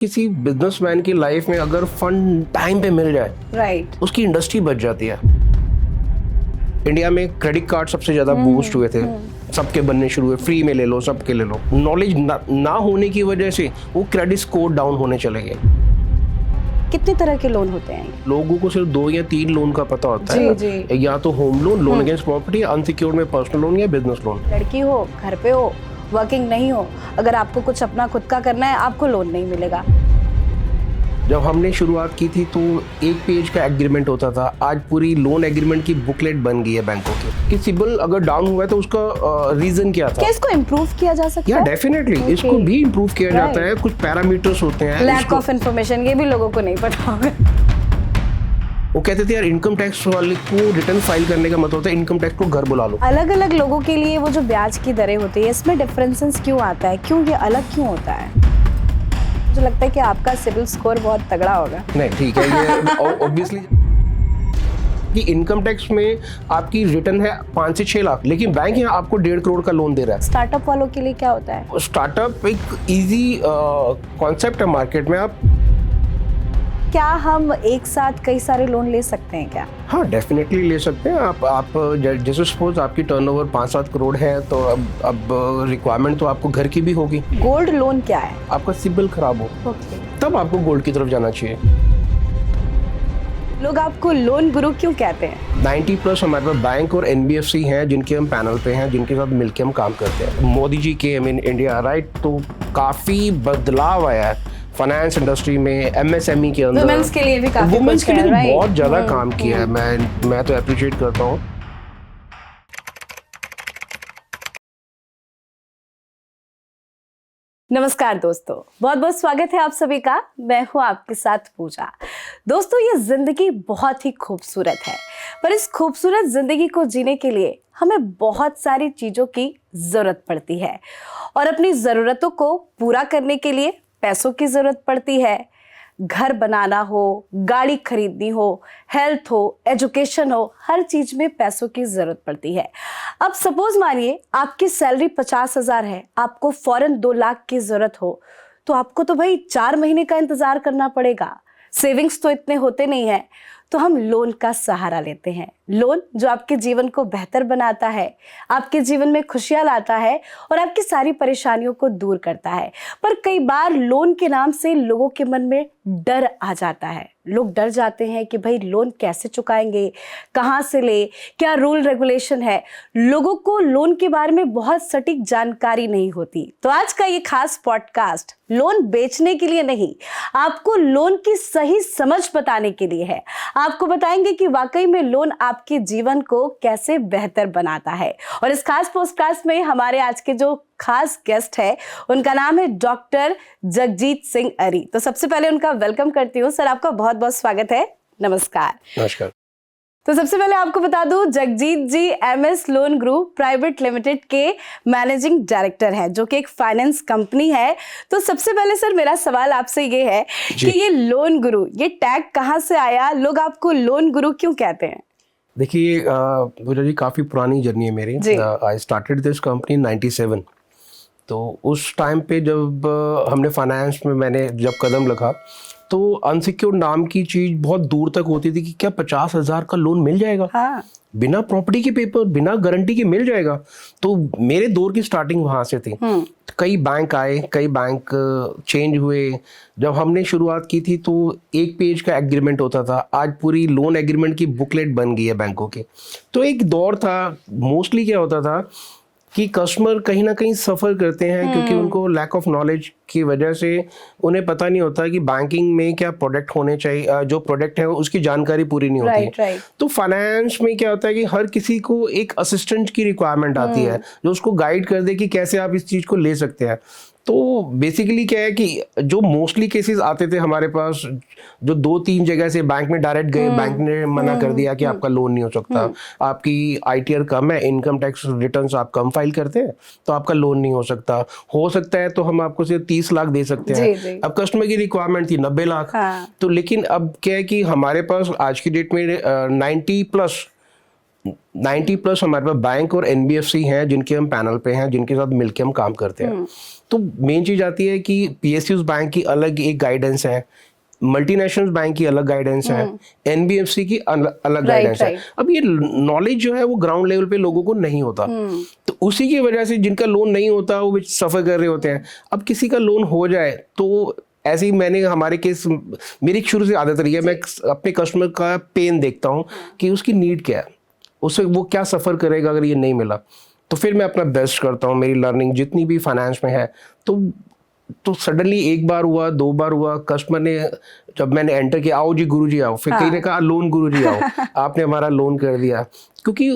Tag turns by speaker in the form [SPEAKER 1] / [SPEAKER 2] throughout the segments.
[SPEAKER 1] किसी बिजनेसमैन की लाइफ में अगर फंड टाइम पे मिल जाए,
[SPEAKER 2] राइट,
[SPEAKER 1] उसकी इंडस्ट्री बच जाती है। इंडिया में क्रेडिट कार्ड सबसे ज्यादा बूस्ट हुए थे, सबके बनने शुरू हुए, फ्री में ले लो, सबके ले लो। नॉलेज ना होने की वजह से वो क्रेडिट स्कोर डाउन होने चले गए।
[SPEAKER 2] कितने तरह के लोन होते हैं?
[SPEAKER 1] लोगों को सिर्फ 2 या 3 लोन का पता होता है।
[SPEAKER 2] जी।
[SPEAKER 1] या तो home loan against property, unsecured में पर्सनल लोन या बिजनेस लोन।
[SPEAKER 2] लड़की हो, घर पे हो, वर्किंग नहीं हो, अगर आपको कुछ अपना खुद का करना है, आपको लोन नहीं मिलेगा।
[SPEAKER 1] जब हमने शुरुआत की थी तो 1 पेज का एग्रीमेंट होता था, आज पूरी लोन एग्रीमेंट की बुकलेट बन गई है बैंकों की। कि सिबिल अगर डाउन हुआ है तो उसका रीजन क्या था?
[SPEAKER 2] क्या इसको इम्प्रूव किया जा सकता है?
[SPEAKER 1] डेफिनेटली इसको भी इम्प्रूव किया जाता है। कुछ पैरामीटर्स होते हैं।
[SPEAKER 2] लैक ऑफ इन्फॉर्मेशन, ये भी लोगों को नहीं पता होगा।
[SPEAKER 1] वो कहते थे यार इनकम टैक्स वाले को रिटर्न फाइल करने का मतलब होता है इनकम टैक्स को घर बुला लो।
[SPEAKER 2] अलग अलग लोगों के लिए वो जो ब्याज की दरें होती है, इसमें डिफरेंसेस क्यों आता है? क्यों ये अलग क्यों होता है? मुझे लगता है कि आपका सिबिल स्कोर बहुत तगड़ा होगा।
[SPEAKER 1] नहीं, ठीक है, ये ऑब्वियसली कि इनकम टैक्स में आपकी रिटर्न है 5 से 6 लाख, लेकिन बैंक यहाँ आपको 1.5 करोड़ का लोन दे रहा है।
[SPEAKER 2] स्टार्टअप वालों के लिए क्या होता है?
[SPEAKER 1] स्टार्टअप एक इजी कॉन्सेप्ट है मार्केट में। आप
[SPEAKER 2] क्या हम एक साथ कई सारे लोन ले सकते हैं क्या?
[SPEAKER 1] हाँ, डेफिनेटली ले सकते हैं। आप जैसे सपोज आपकी टर्नओवर 5-7 करोड़ है तो अब रिक्वायरमेंट तो आपको घर की भी होगी।
[SPEAKER 2] गोल्ड लोन क्या है?
[SPEAKER 1] आपका सिबिल खराब हो तब आपको गोल्ड की तरफ जाना चाहिए।
[SPEAKER 2] लोग आपको लोन गुरु क्यों कहते हैं?
[SPEAKER 1] 90+ हमारे पास बैंक और NBFC हैं जिनके हम पैनल पे हैं, जिनके साथ मिलकर हम काम करते हैं। मोदी जी के इन इंडिया, राइट, तो काफी बदलाव आया है फाइनेंस इंडस्ट्री में, MSME के अंदर।
[SPEAKER 2] वुमेन्स के लिए भी काफी
[SPEAKER 1] वुमेन्स के लिए तो
[SPEAKER 2] right?
[SPEAKER 1] बहुत ज्यादा काम किया है। मैं तो अप्रिशिएट करता हूँ।
[SPEAKER 2] नमस्कार दोस्तों, बहुत बहुत स्वागत है आप सभी का। मैं हूँ आपके साथ पूजा। दोस्तों, ये जिंदगी बहुत ही खूबसूरत है, पर इस खूबसूरत जिंदगी को जीने के लिए हमें बहुत सारी चीजों की जरूरत पड़ती है और अपनी जरूरतों को पूरा करने के लिए पैसों की जरूरत पड़ती है। घर बनाना हो, गाड़ी खरीदनी हो, हेल्थ हो, एजुकेशन हो, हर चीज में पैसों की जरूरत पड़ती है। अब सपोज मानिए आपकी सैलरी 50,000 है, आपको फौरन 2 लाख की जरूरत हो, तो आपको तो भाई 4 महीने का इंतजार करना पड़ेगा। सेविंग्स तो इतने होते नहीं है, तो हम लोन का सहारा लेते हैं। लोन जो आपके जीवन को बेहतर बनाता है, आपके जीवन में खुशियां लाता है और आपकी सारी परेशानियों को दूर करता है। पर कई बार लोन के नाम से लोगों के मन में डर आ जाता है। लोग डर जाते हैं कि भाई लोन कैसे चुकाएंगे, कहाँ से ले, क्या रूल रेगुलेशन है। लोगों को लोन के बारे में बहुत सटीक जानकारी नहीं होती। तो आज का ये खास पॉडकास्ट लोन बेचने के लिए नहीं, आपको लोन की सही समझ बताने के लिए है। आपको बताएंगे कि वाकई में लोन आपके जीवन को कैसे बेहतर बनाता है। और इस खास पॉडकास्ट में हमारे आज के जो खास गेस्ट है, उनका नाम है डॉक्टर जगजीत सिंह अरी। तो सबसे पहले उनका वेलकम करती हूँ। सर, आपका बहुत बहुत स्वागत है। नमस्कार।
[SPEAKER 1] नमस्कार।
[SPEAKER 2] तो सबसे पहले आपको बता दूं, जगजीत जी MS loan group private limited के मैनेजिंग डायरेक्टर हैं, जो कि एक फाइनेंस कंपनी है। तो सबसे पहले सर, मेरा सवाल आपसे ये है कि ये लोन गुरु, ये टैग कहाँ से आया? लोग आपको लोन गुरु क्यों कहते हैं?
[SPEAKER 1] देखिए पूजा जी, काफ़ी पुरानी जर्नी है मेरी। I started this company 97। तो उस टाइम पे जब हमने फाइनेंस में मैंने जब कदम रखा तो अनसिक्योर्ड नाम की चीज़ बहुत दूर तक होती थी कि क्या 50,000 का लोन मिल जाएगा।
[SPEAKER 2] हाँ।
[SPEAKER 1] बिना प्रॉपर्टी के पेपर, बिना गारंटी के मिल जाएगा। तो मेरे दौर की स्टार्टिंग वहाँ से थी। कई बैंक आए, कई बैंक चेंज हुए। जब हमने शुरुआत की थी तो 1 पेज का एग्रीमेंट होता था, आज पूरी लोन एग्रीमेंट की बुकलेट बन गई है बैंकों की। तो एक दौर था, मोस्टली क्या होता था कि कस्टमर कहीं ना कहीं सफ़र करते हैं क्योंकि उनको लैक ऑफ नॉलेज की वजह से उन्हें पता नहीं होता कि बैंकिंग में क्या प्रोडक्ट होने चाहिए, जो प्रोडक्ट है उसकी जानकारी पूरी नहीं होती है। तो फाइनेंस में क्या होता है कि हर किसी को एक असिस्टेंट की रिक्वायरमेंट आती है जो उसको गाइड कर दे कि कैसे आप इस चीज़ को ले सकते हैं। तो बेसिकली क्या है कि जो मोस्टली केसेस आते थे हमारे पास, जो 2-3 जगह से बैंक में डायरेक्ट गए, बैंक ने मना कर दिया कि आपका लोन नहीं हो सकता, आपकी ITR कम है, इनकम टैक्स रिटर्न्स आप कम फाइल करते हैं तो आपका लोन नहीं हो सकता है तो हम आपको सिर्फ 30 लाख दे सकते हैं। अब कस्टमर की रिक्वायरमेंट थी 90 लाख। तो लेकिन अब क्या है कि हमारे पास आज की डेट में 90+ 90+ हमारे पास बैंक और एनबीएफसी हैं जिनके हम पैनल पे हैं, जिनके साथ मिलके हम काम करते हैं। तो मेन चीज आती है कि पीएसयूज बैंक की अलग एक गाइडेंस है, मल्टीनेशनल बैंक की अलग गाइडेंस है, एनबीएफसी की अलग गाइडेंस है। अब ये नॉलेज जो है वो ग्राउंड लेवल पे लोगों को नहीं होता, तो उसी की वजह से जिनका लोन नहीं होता वो सफर कर रहे होते हैं। अब किसी का लोन हो जाए तो ऐसे ही मैंने हमारे केस, मेरी शुरू से आदत रही है, मैं अपने कस्टमर का पेन देखता हूँ कि उसकी नीड क्या है, उसे वो क्या सफ़र करेगा अगर ये नहीं मिला। तो फिर मैं अपना बेस्ट करता हूँ, मेरी लर्निंग जितनी भी फाइनेंस में है। तो सडनली एक बार हुआ, 2 बार हुआ, कस्टमर ने, जब मैंने एंटर किया, आओ जी गुरुजी आओ, फिर कहीं ने कहा लोन गुरुजी आओ, आपने हमारा लोन कर दिया। क्योंकि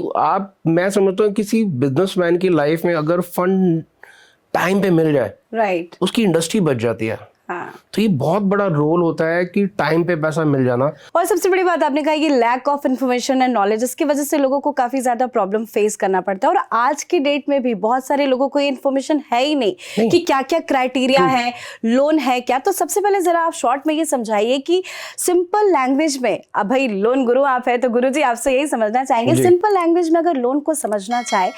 [SPEAKER 1] मैं समझता हूँ किसी बिजनेसमैन की लाइफ में अगर फंड टाइम पे मिल जाए,
[SPEAKER 2] राइट,
[SPEAKER 1] उसकी इंडस्ट्री बच जाती है।
[SPEAKER 2] हाँ।
[SPEAKER 1] तो ये बहुत बड़ा रोल होता है कि टाइम पे पैसा मिल जाना।
[SPEAKER 2] और सबसे बड़ी बात आपने कहा ये lack of information and knowledge, इसकी वजह से लोगों को काफी ज्यादा प्रॉब्लम फेस करना पड़ता है। और आज की डेट में भी बहुत सारे लोगों को ये इन्फॉर्मेशन है ही नहीं कि क्या क्या क्राइटेरिया है, लोन है क्या। तो सबसे पहले जरा आप शॉर्ट में ये समझाइए कि सिंपल लैंग्वेज में, अब भाई लोन गुरु आप है तो गुरु जी आपसे यही समझना चाहेंगे, सिंपल लैंग्वेज में अगर लोन को समझना चाहे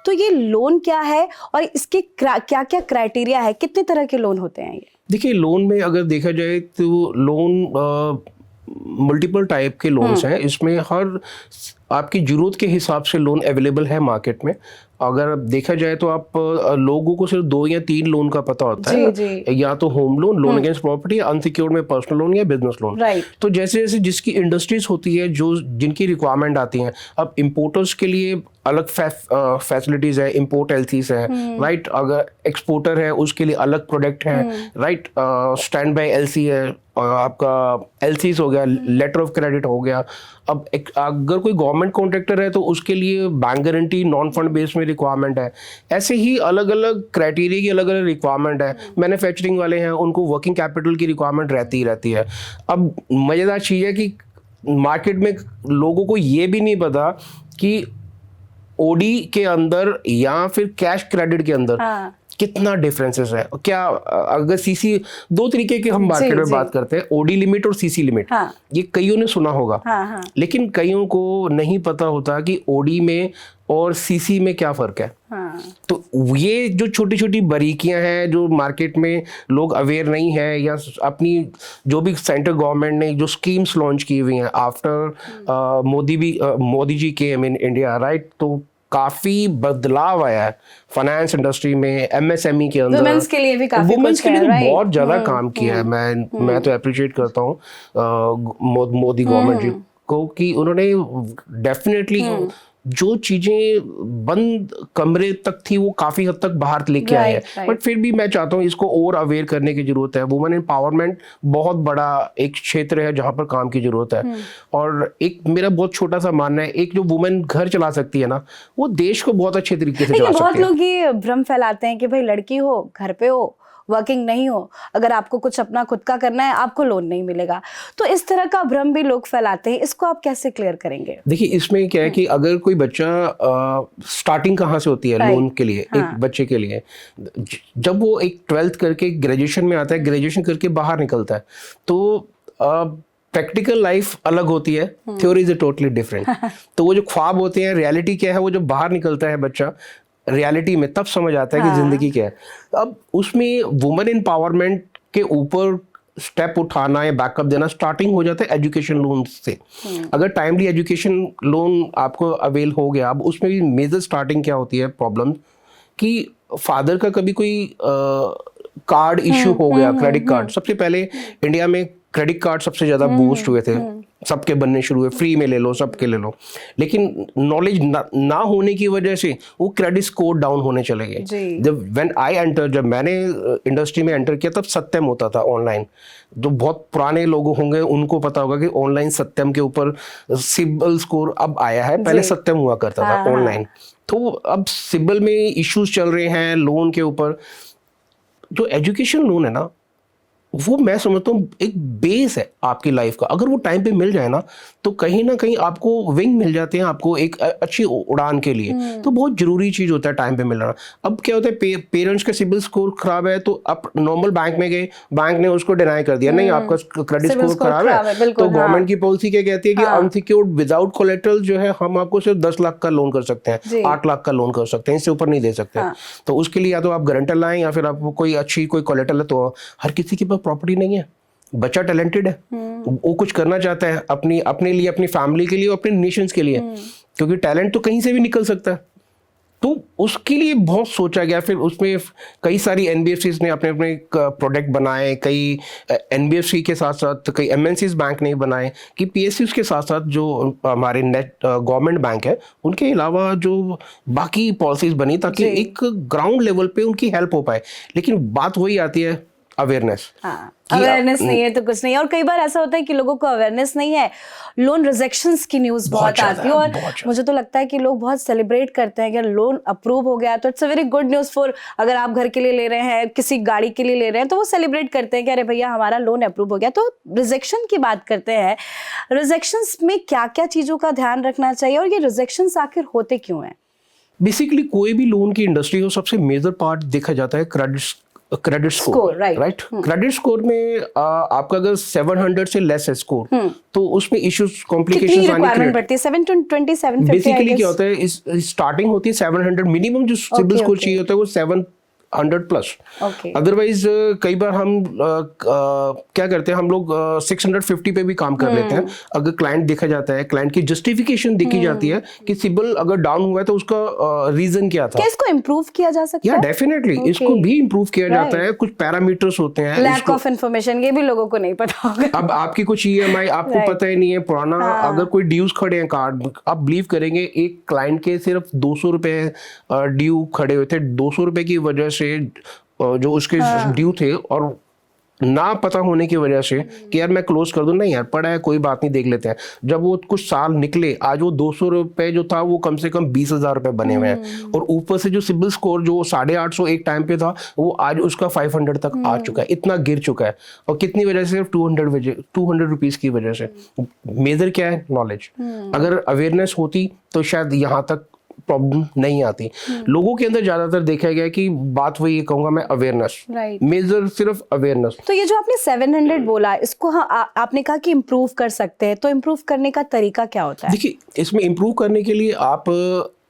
[SPEAKER 2] तो ये लोन क्या है और इसके क्या क्या क्राइटेरिया है, कितने तरह के लोन होते हैं ये?
[SPEAKER 1] देखिए, लोन में अगर देखा जाए तो लोन मल्टीपल टाइप के लोन्स हैं। इसमें हर आपकी ज़रूरत के हिसाब से लोन अवेलेबल है मार्केट में। अगर देखा जाए तो आप लोगों को सिर्फ 2 या 3 लोन का पता होता है, या तो home loan, loan against property, unsecured में पर्सनल लोन या बिजनेस लोन। तो जैसे जैसे जिसकी इंडस्ट्रीज होती है, जो जिनकी रिक्वायरमेंट आती हैं, अब इम्पोर्टर्स के लिए अलग फैसिलिटीज है, इम्पोर्ट एलसीज है, राइट। अगर एक्सपोर्टर है उसके लिए अलग प्रोडक्ट है, राइट। स्टैंड बाय एलसी है, आपका एलसीज हो गया, लेटर ऑफ क्रेडिट हो गया। अब अगर कोई गवर्नमेंट कॉन्ट्रैक्टर है तो उसके लिए bank guarantee non fund base में रिक्वायरमेंट है। ऐसे ही अलग अलग क्राइटेरिया की अलग अलग रिक्वायरमेंट है। मैन्युफैक्चरिंग वाले हैं, उनको वर्किंग कैपिटल की रिक्वायरमेंट रहती ही रहती है। अब मज़ेदार चीज़ है कि मार्केट में लोगों को ये भी नहीं पता कि ओडी के अंदर या फिर कैश क्रेडिट के अंदर कितना डिफरेंसेस है। क्या अगर सीसी, 2 तरीके के हम मार्केट में बात करते हैं, ओडी लिमिट और सीसी लिमिट। ये कईयों ने सुना होगा, लेकिन कईयों को नहीं पता होता कि ओडी में और सीसी में क्या फर्क है। तो ये जो छोटी छोटी बारीकियां हैं जो मार्केट में लोग अवेयर नहीं है, या अपनी जो भी सेंट्रल गवर्नमेंट ने जो स्कीम्स लॉन्च की हुई हैं after Modi ji came in India, right. तो काफी बदलाव आया है फाइनेंस इंडस्ट्री में, एमएसएमई के अंदर,
[SPEAKER 2] वुमेन्स के लिए भी काफी
[SPEAKER 1] वुमेन्स के लिए बहुत ज्यादा काम किया है। मैं तो अप्रिशिएट करता हूँ मोदी गवर्नमेंट जी को कि उन्होंने डेफिनेटली जो चीजें बंद कमरे तक थी वो काफी हद तक बाहर लेके आए हैं। बट फिर भी मैं चाहता हूँ इसको और अवेयर करने की जरूरत है। वुमेन एम्पावरमेंट बहुत बड़ा एक क्षेत्र है जहाँ पर काम की जरूरत है। और एक मेरा बहुत छोटा सा मानना है, एक जो वुमेन घर चला सकती है ना, वो देश को बहुत अच्छे तरीके से चला सकती है।
[SPEAKER 2] बहुत लोग ये भ्रम फैलाते हैं कि भाई लड़की हो, घर पे हो, वर्किंग नहीं हो, अगर आपको कुछ अपना खुद का करना है आपको लोन नहीं मिलेगा। तो इस तरह का भ्रम भी लोग फैलाते हैं, इसको आप कैसे क्लियर करेंगे?
[SPEAKER 1] देखिए, इसमें क्या है कि अगर कोई बच्चा स्टार्टिंग कहाँ से होती है लोन के लिए, एक बच्चे के लिए, जब वो एक 12th करके ग्रेजुएशन में आता है, ग्रेजुएशन करके बाहर निकलता है, तो प्रैक्टिकल लाइफ अलग होती है, थ्योरी इज टोटली डिफरेंट। तो वो जो ख्वाब होते हैं, रियलिटी क्या है, वो जब बाहर निकलता है बच्चा रियलिटी में, तब समझ आता है कि जिंदगी क्या है। अब उसमें वुमेन एम्पावरमेंट के ऊपर स्टेप उठाना या बैकअप देना स्टार्टिंग हो जाता है एजुकेशन लोन से। अगर टाइमली एजुकेशन लोन आपको अवेल हो गया, अब उसमें भी मेजर स्टार्टिंग क्या होती है प्रॉब्लम, कि फादर का कभी कोई कार्ड इश्यू हो गया, क्रेडिट कार्ड। सबसे पहले इंडिया में क्रेडिट कार्ड सबसे ज्यादा बूस्ट हुए थे, सबके बनने शुरू हुए, फ्री में ले लो, सबके ले लो। लेकिन नॉलेज ना होने की वजह से वो क्रेडिट स्कोर डाउन होने चले गए। जब मैंने इंडस्ट्री में एंटर किया तब सत्यम होता था ऑनलाइन। जो बहुत पुराने लोग होंगे उनको पता होगा कि ऑनलाइन सत्यम के ऊपर सिबिल स्कोर अब आया है, पहले सत्यम हुआ करता था ऑनलाइन। तो अब सिबिल में इश्यूज चल रहे हैं लोन के ऊपर। जो एजुकेशन लोन है ना, वो मैं समझता हूँ एक बेस है आपकी लाइफ का। अगर वो टाइम पे मिल जाए ना तो कहीं ना कहीं आपको विंग मिल जाते हैं आपको एक अच्छी उड़ान के लिए। तो बहुत जरूरी चीज होता है टाइम पे मिलना। अब क्या होता है, पेरेंट्स का सिबिल स्कोर खराब है तो आप नॉर्मल बैंक में गए, बैंक ने उसको डिनाई कर दिया, नहीं आपका क्रेडिट
[SPEAKER 2] सिबिल
[SPEAKER 1] स्कोर
[SPEAKER 2] स्कोर
[SPEAKER 1] खराब
[SPEAKER 2] खराब है,
[SPEAKER 1] है।
[SPEAKER 2] बिल्कुल,
[SPEAKER 1] तो गवर्नमेंट की पॉलिसी क्या कहती है कि
[SPEAKER 2] हाँ।
[SPEAKER 1] अनसिक्योर्ड विदाउट कोलेटरल जो है हम आपको सिर्फ 10 लाख का लोन कर सकते
[SPEAKER 2] जी।
[SPEAKER 1] हैं, 8 लाख का लोन कर सकते हैं, इससे ऊपर नहीं दे सकते।
[SPEAKER 2] हाँ।
[SPEAKER 1] तो उसके लिए या तो आप गारंटर लाएं या फिर आपको कोई अच्छी कोई कोलेटरल है। तो हर किसी के पास प्रॉपर्टी नहीं है, बच्चा टैलेंटेड है, वो कुछ करना चाहता है अपने लिए, अपनी फैमिली के लिए, अपने नेशंस के लिए, क्योंकि टैलेंट तो कहीं से भी निकल सकता है। तो उसके लिए बहुत सोचा गया। फिर उसमें कई सारी एनबीएफसीज ने अपने अपने प्रोडक्ट बनाए, कई एनबीएफसी के साथ साथ कई एमएनसीज बैंक ने बनाए कि पीएसयूज के साथ साथ जो हमारे नेट गवर्नमेंट बैंक है उनके अलावा जो बाकी पॉलिसीज बनी ताकि एक ग्राउंड लेवल पे उनकी हेल्प हो पाए। लेकिन बात वही आती है अवेयरनेस।
[SPEAKER 2] हाँ, अवेयरनेस नहीं है तो कुछ नहीं है। और कई बार ऐसा होता है कि लोगों को अवेयरनेस नहीं है, लोन रिजेक्शंस की न्यूज़ बहुत आती है और मुझे तो लगता है कि लोग बहुत सेलिब्रेट करते हैं अगर लोन अप्रूव हो गया तो it's a very good news for, अगर आप घर के लिए ले रहे हैं, किसी गाड़ी के लिए ले रहे हैं तो वो सेलिब्रेट करते हैं कि अरे भैया हमारा लोन अप्रूव हो गया। तो रिजेक्शन की बात करते हैं, रिजेक्शंस में क्या क्या चीज़ों का ध्यान रखना चाहिए और ये रिजेक्शंस आखिर होते क्यों हैं?
[SPEAKER 1] बेसिकली कोई भी लोन की इंडस्ट्री हो सबसे मेजर पार्ट देखा जाता है credit score, right. Credit score में आपका अगर 700 से लेस है स्कोर तो उसमें इश्यूज कॉम्प्लिकेशंस आने
[SPEAKER 2] पड़ती है 720 750।
[SPEAKER 1] बेसिकली क्या होता है, स्टार्टिंग होती है 700, मिनिमम जो सिबिल स्कोर चाहिए होता है वो 700 प्लस। अदरवाइज कई बार हम क्या करते हैं, हम लोग 650 पे भी काम कर लेते हैं। अगर क्लाइंट देखा जाता है, क्लाइंट की जस्टिफिकेशन देखी जाती है कि सिबिल अगर डाउन हुआ है तो उसका रीजन क्या था,
[SPEAKER 2] क्या इसको इम्प्रूव किया जा सकता है?
[SPEAKER 1] डेफिनेटली इसको भी इम्प्रूव किया जाता है। कुछ पैरामीटर्स होते हैं,
[SPEAKER 2] लैक ऑफ इन्फॉर्मेशन, ये भी लोगों को नहीं पता होगा।
[SPEAKER 1] अब आपकी कुछ ईएमआई आपको पता ही नहीं है पुराना, अगर कोई ड्यूज खड़े हैं कार्ड, आप बिलीव करेंगे एक क्लाइंट के सिर्फ 200 रुपए ड्यू खड़े हुए थे। 200 रुपए की वजह से जो उसके ड्यू थे और ना पता होने की वजह से कि यार मैं क्लोज कर दूं, नहीं यार पड़ा है कोई बात नहीं देख लेते हैं। जब वो कुछ साल निकले, आज वो 200 रुपए जो था वो कम से कम 20,000 रुपए बने हुए हैं। और ऊपर से जो सिबिल स्कोर जो 850 एक टाइम पे था वो आज उसका 500 तक आ चुका है, इतना गिर चुका है। और कितनी वजह से? सिर्फ 200 रुपीज की वजह से। मेजर क्या है? नॉलेज। अगर अवेयरनेस होती तो शायद यहाँ तक प्रॉब्लम नहीं आती। लोगों के अंदर ज्यादातर देखा गया कि बात वही कहूंगा मैं, अवेयरनेस, मेजर सिर्फ अवेयरनेस।
[SPEAKER 2] तो ये जो आपने 700 बोला, इसको आपने कहा कि इम्प्रूव कर सकते हैं, तो इम्प्रूव करने का तरीका क्या होता है?
[SPEAKER 1] देखिए, इसमें इम्प्रूव करने के लिए आप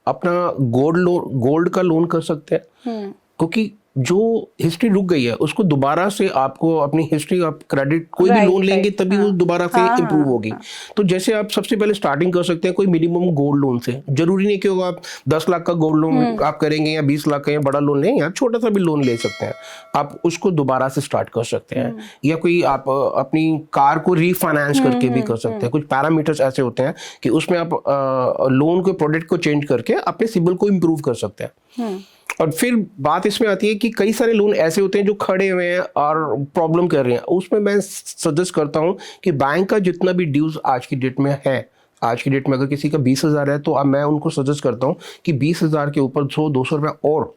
[SPEAKER 1] अपना गोल्ड का लोन कर सकते हैं, क्योंकि जो हिस्ट्री रुक गई है उसको दोबारा से आपको अपनी हिस्ट्री, आप क्रेडिट कोई भी लोन लेंगे तभी वो दोबारा से इम्प्रूव होगी। तो जैसे आप सबसे पहले स्टार्टिंग कर सकते हैं कोई मिनिमम गोल्ड लोन से। जरूरी नहीं कि आप 10 लाख का गोल्ड लोन आप करेंगे या 20 लाख का या बड़ा लोन लें, या छोटा सा भी लोन ले सकते हैं। आप उसको दोबारा से स्टार्ट कर सकते हैं, या कोई आप अपनी कार को रीफाइनेंस करके भी कर सकते हैं। कुछ पैरामीटर्स ऐसे होते हैं कि उसमें आप लोन के प्रोडक्ट को चेंज करके अपने सिबिल को इम्प्रूव कर सकते हैं। और फिर बात इसमें आती है कि कई सारे लोन ऐसे होते हैं जो खड़े हुए हैं और प्रॉब्लम कर रहे हैं। उसमें मैं सजेस्ट करता हूं कि बैंक का जितना भी ड्यूज आज की डेट में है, आज की डेट में अगर किसी का 20,000 है तो अब मैं उनको सजेस्ट करता हूं कि 20,000 के ऊपर 100-200 रुपए और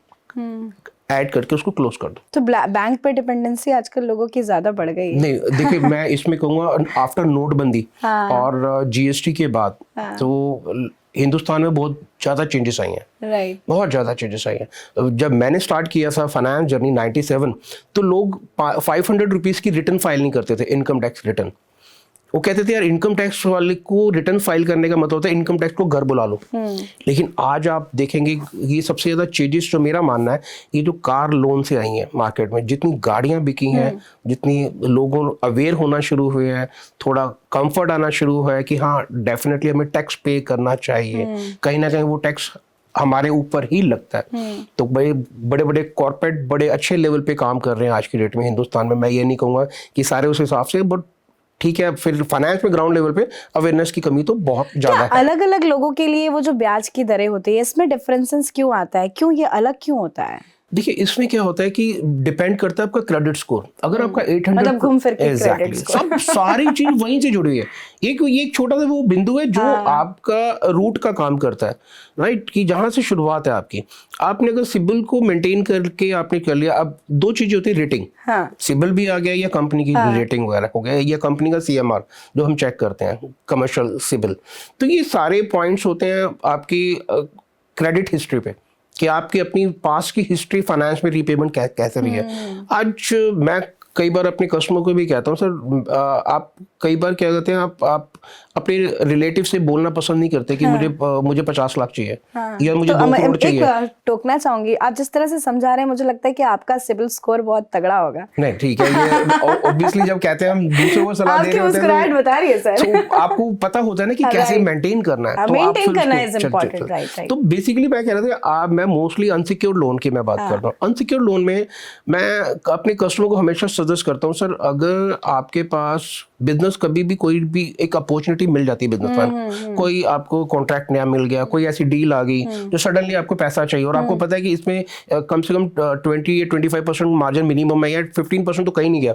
[SPEAKER 1] ऐड करके उसको क्लोज कर दो।
[SPEAKER 2] तो बैंक पे डिपेंडेंसी आजकल लोगों की ज्यादा बढ़ गई है।
[SPEAKER 1] नहीं, देखिए मैं इसमें कहूंगा आफ्टर नोटबंदी और जीएसटी के बाद तो हिंदुस्तान में बहुत ज्यादा चेंजेस आई हैं, बहुत ज्यादा चेंजेस आई हैं। जब मैंने स्टार्ट किया था फाइनेंस जर्नी 97, तो लोग 500 रुपीज की रिटर्न फाइल नहीं करते थे, इनकम टैक्स रिटर्न। वो कहते थे यार इनकम टैक्स वाले को रिटर्न फाइल करने का मतलब होता है इनकम टैक्स को घर बुला लो। लेकिन आज आप देखेंगे ये सबसे ज्यादा चेंजेस जो मेरा मानना है, ये जो कार लोन से आई हैं मार्केट में, जितनी गाड़ियां बिकी हैं, जितनी लोगों अवेयर होना शुरू हुए हैं, थोड़ा कंफर्ट आना शुरू हुआ है कि हाँ डेफिनेटली हमें टैक्स पे करना चाहिए, कहीं ना कहीं वो टैक्स हमारे ऊपर ही लगता है। तो बड़े बड़े कॉर्पोरेट बड़े अच्छे लेवल पे काम कर रहे हैं आज की डेट में हिंदुस्तान में। मैं ये नहीं कहूंगा कि सारे उस हिसाब से, बट ठीक है, फिर फाइनेंस में ग्राउंड लेवल पे अवेयरनेस की कमी तो बहुत ज्यादा है।
[SPEAKER 2] अलग अलग लोगों के लिए वो जो ब्याज की दरें होती है, इसमें डिफरेंसेस क्यों आता है, क्यों ये अलग क्यों होता है?
[SPEAKER 1] देखिए इसमें क्या होता है कि डिपेंड करता है आपका क्रेडिट स्कोर। अगर आपका 800
[SPEAKER 2] मतलब घूम फिर के
[SPEAKER 1] Exactly,
[SPEAKER 2] credit score।
[SPEAKER 1] सब सारी चीज वहीं से जुड़ी है। ये एक छोटा सा वो बिंदु है जो आपका रूट का काम करता है, राइट, कि जहां से शुरुआत है आपकी। आपने अगर सिबिल को मेंटेन करके आपने कर लिया, अब दो चीजें होती है, रेटिंग, सिबिल भी आ गया या कंपनी की रेटिंग वगैरह हो गया या कंपनी का CMR जो हम चेक करते हैं, कमर्शियल सिबिल। तो ये सारे पॉइंट्स होते हैं आपकी क्रेडिट हिस्ट्री पे, कि आपकी अपनी पास की हिस्ट्री फाइनेंस में रीपेमेंट कैसे रही है। आज मैं कई बार अपने कस्टमर को भी कहता हूँ, सर आप कई बार क्या कहते हैं, आप अपने रिलेटिव से बोलना पसंद नहीं करते कि मुझे 50 लाख चाहिए या मुझे 2 करोड़ चाहिए।
[SPEAKER 2] एक टोकना चाहूंगी, आप जिस तरह से समझा रहे हैं मुझे लगता है कि आपका सिबिल स्कोर बहुत तगड़ा होगा।
[SPEAKER 1] नहीं ठीक है, ये ऑब्वियसली जब कहते हैं हम दूसरों को सलाह दे रहे होते
[SPEAKER 2] हैं बता रही है सर,
[SPEAKER 1] तो आपको पता होता है ना कि कैसे मेंटेन करना है।
[SPEAKER 2] मेंटेन करना इज इंपॉर्टेंट, राइट।
[SPEAKER 1] तो बेसिकली मैं कह रहा था, मैं मोस्टली अनसिक्योर्ड लोन की मैं बात करता हूँ। अनसिक्योर्ड लोन में मैं अपने कस्टमर को हमेशा सजेस्ट करता हूँ, सर अगर आपके पास बिजनेस कभी भी कोई भी एक अपॉर्चुनिटी मिल जाती है बिजनेस में, कोई आपको कॉन्ट्रैक्ट नया मिल गया, कोई ऐसी डील आ गई जो सडनली आपको पैसा चाहिए और आपको पता है कि इसमें कम से कम 20 या 25% मार्जिन मिनिमम है या 15% तो कहीं नहीं गया,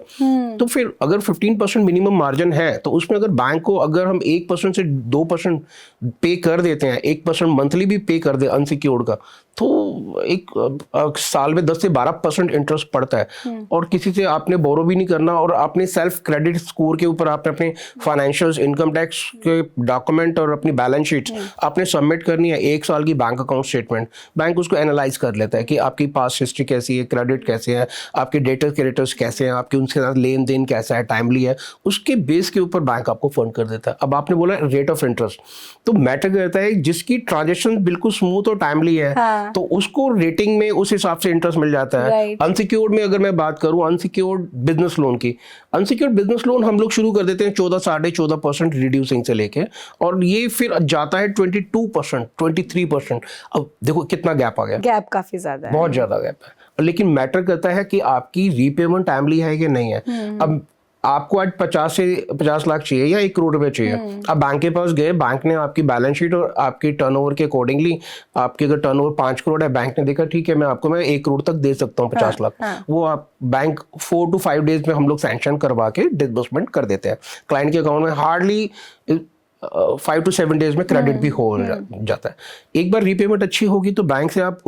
[SPEAKER 1] तो फिर अगर 15% मिनिमम मार्जिन है तो उसमें अगर बैंक को अगर हम 1% से 2% पे कर देते हैं, 1% मंथली भी पे कर दे अनसिक्योर्ड का, तो एक साल में 10 से 12% इंटरेस्ट पड़ता है और किसी से आपने बोरो भी नहीं करना और अपने सेल्फ क्रेडिट स्कोर के ऊपर आपने अपने फाइनेंशियल्स, इनकम टैक्स के डॉक्यूमेंट और अपनी बैलेंस शीट आपने सबमिट करनी है। 1 साल की बैंक अकाउंट स्टेटमेंट, बैंक उसको एनालाइज कर लेता है कि आपकी पास हिस्ट्री कैसी है, क्रेडिट कैसे है, आपके डेटर क्रेडिटर्स कैसे हैं, आपके उनके साथ लेन देन कैसा है, टाइमली है, उसके बेस के ऊपर बैंक आपको फंड कर देता है। अब आपने बोला रेट ऑफ इंटरेस्ट, तो मैटर करता है जिसकी ट्रांजेक्शन बिल्कुल स्मूथ और टाइमली है तो उसको रेटिंग में उस हिसाब से इंटरेस्ट मिल जाता है। अनसिक्योर्ड में अगर मैं बात करूं, अनसिक्योर्ड बिजनेस लोन की, अनसिक्योर्ड बिजनेस लोन हम लोग शुरू कर देते हैं 14.5% रिड्यूसिंग से लेके और ये फिर जाता है 22%, 23%। अब देखो कितना गैप आ गया,
[SPEAKER 2] गैप काफी ज्यादा है,
[SPEAKER 1] बहुत ज्यादा गैप है। लेकिन मैटर करता है कि आपकी रीपेमेंट टाइमली है कि नहीं है। अब आपको आज 50 लाख चाहिए या 1 करोड़ रुपए चाहिए, अब बैंक के पास गए, बैंक ने आपकी बैलेंस शीट और आपकी टर्नओवर के अकॉर्डिंगली, आपकी अगर टर्नओवर 5 करोड़ है, बैंक ने देखा ठीक है मैं 1 करोड़ तक दे सकता हूँ 50 लाख, वो आप बैंक 4 to 5 डेज में हम लोग सैंक्शन करवा के डिसबर्समेंट कर देते हैं क्लाइंट के अकाउंट में। हार्डली 5 to 7 डेज में क्रेडिट भी हो जाता है। एक बार रीपेमेंट अच्छी होगी तो बैंक से आप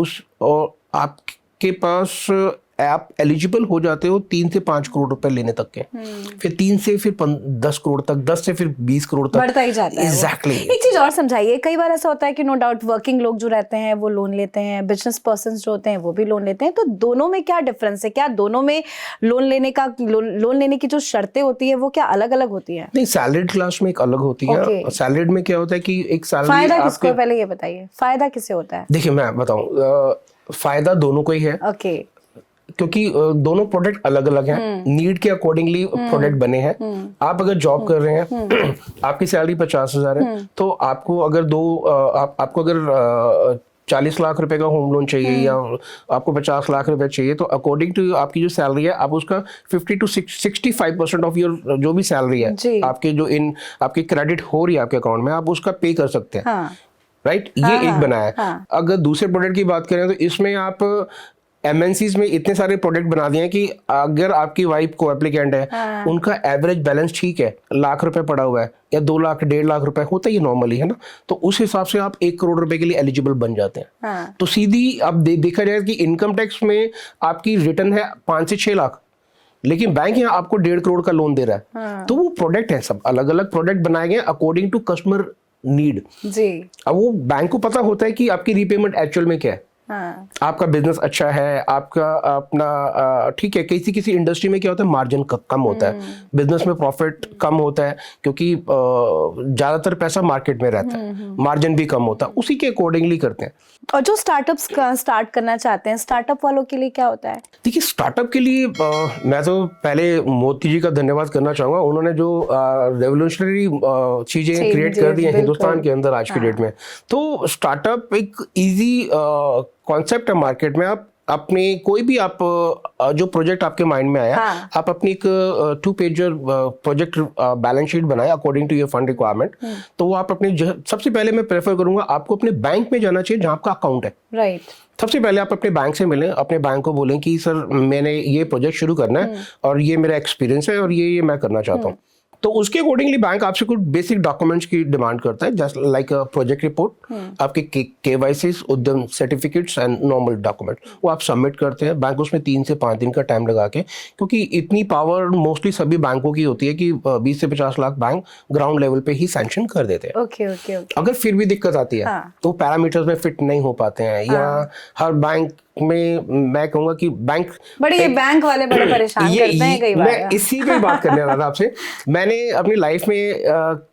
[SPEAKER 1] आपके पास आप एलिजिबल हो जाते हो 3 से 5 करोड़ रुपए लेने तक के, फिर 3 से फिर 10 करोड़ तक, 10 से फिर 20 करोड़ तक
[SPEAKER 2] बढ़ता ही जाता है।
[SPEAKER 1] एग्जैक्टली।
[SPEAKER 2] एक चीज और समझाइए, कई बार ऐसा होता है कि नो डाउट वर्किंग लोग जो रहते हैं वो लोन लेते हैं, बिजनेस पर्सन जो होते हैं वो भी लोन लेते हैं, तो दोनों में क्या डिफरेंस है? क्या दोनों में लोन लेने की जो शर्तें होती है वो क्या अलग अलग होती है?
[SPEAKER 1] नहीं, सैलरीड क्लास में एक अलग होती है। सैलरीड में क्या होता है कि एक सैलरी,
[SPEAKER 2] फायदा किसको, पहले ये बताइए फायदा किससे होता है?
[SPEAKER 1] देखिए मैं बताऊं, फायदा दोनों को ही है, क्योंकि दोनों प्रोडक्ट अलग अलग हैं, नीड के अकॉर्डिंगली प्रोडक्ट बने हैं। आप अगर जॉब कर रहे हैं, आपकी सैलरी 50,000 है, तो आपको अगर आपको अगर 40 लाख रुपए का होम लोन चाहिए या आपको 50 लाख रुपए चाहिए, तो अकॉर्डिंग टू आपकी जो सैलरी है आप उसका 50 to 65% ऑफ योर जो भी सैलरी है आपके जो आपकी क्रेडिट हो रही है आपके अकाउंट में, आप उसका पे कर सकते हैं, राइट। ये एक बनाया है। अगर दूसरे प्रोडक्ट की बात करें तो इसमें आप MNCs में इतने सारे प्रोडक्ट बना दिए हैं कि अगर आपकी वाइफ को एप्लीकेंट है, उनका एवरेज बैलेंस ठीक है, लाख रुपए पड़ा हुआ है या 2 लाख 1.5 लाख रुपए होता ही नॉर्मली है ना, तो उस हिसाब से आप 1 करोड़ रुपए के लिए एलिजिबल बन जाते हैं। तो सीधी अब देखा जाए कि इनकम टैक्स में आपकी रिटर्न है 5 से 6 लाख, लेकिन बैंक यहाँ आपको 1.5 करोड़ का लोन दे रहा है। तो वो प्रोडक्ट है, सब अलग अलग प्रोडक्ट बनाए गए अकॉर्डिंग टू कस्टमर नीड जी। अब वो बैंक को पता होता है कि आपकी रीपेमेंट एक्चुअल में क्या है। आपका बिजनेस अच्छा है, आपका अपना ठीक है, किसी इंडस्ट्री में क्या होता है मार्जिन कम होता है, बिजनेस में प्रॉफिट कम होता है क्योंकि ज्यादातर पैसा मार्केट में रहता है, मार्जिन भी कम होता है, उसी के अकॉर्डिंगली करते हैं।
[SPEAKER 2] और जो स्टार्टअप्स स्टार्ट करना चाहते हैं, स्टार्टअप वालों के लिए क्या होता है? देखिए
[SPEAKER 1] स्टार्टअप के लिए मैं तो पहले मोदी जी का धन्यवाद करना चाहूंगा, उन्होंने जो रेवोल्यूशनरी चीजें क्रिएट कर दी हैं हिंदुस्तान के अंदर आज की डेट में। तो स्टार्टअप एक इजी कॉन्सेप्ट है मार्केट में। आप अपने कोई भी आप जो प्रोजेक्ट आपके माइंड में आया,
[SPEAKER 2] हाँ.
[SPEAKER 1] आप अपनी एक 2 पेजर प्रोजेक्ट बैलेंस शीट बनाए according to your fund requirement. तो वो आप अपने सबसे पहले मैं प्रेफर करूंगा आपको अपने बैंक में जाना चाहिए जहां आपका अकाउंट है।
[SPEAKER 2] राइट।
[SPEAKER 1] सबसे पहले आप अपने बैंक से मिलें, अपने बैंक को बोलें कि सर मैंने ये प्रोजेक्ट शुरू करना है और ये मेरा एक्सपीरियंस है और ये मैं करना चाहता हूँ। तो उसके अकॉर्डिंगली बैंक आपसे कुछ बेसिक डॉक्यूमेंट्स की डिमांड करता है, just like a project report, आपके केवाईसी, उद्यम सर्टिफिकेट्स एंड नॉर्मल डॉक्यूमेंट, वो आप सबमिट करते हैं। बैंक उसमें 3 से 5 दिन का टाइम लगा के, क्योंकि इतनी पावर मोस्टली सभी बैंकों की होती है कि 20 से 50 लाख बैंक ग्राउंड लेवल पे ही सैंक्शन कर देते हैं।
[SPEAKER 2] Okay okay okay.
[SPEAKER 1] अगर फिर भी दिक्कत आती है
[SPEAKER 2] हाँ.
[SPEAKER 1] तो पैरामीटर्स में फिट नहीं हो पाते हैं, या हर बैंक में मैं कहूंगा कि बैंक
[SPEAKER 2] बड़े ये बैंक वाले बड़े परेशान करते हैं कई बार।
[SPEAKER 1] मैं इसी पे बात करने वाला था आपसे। मैंने अपनी लाइफ में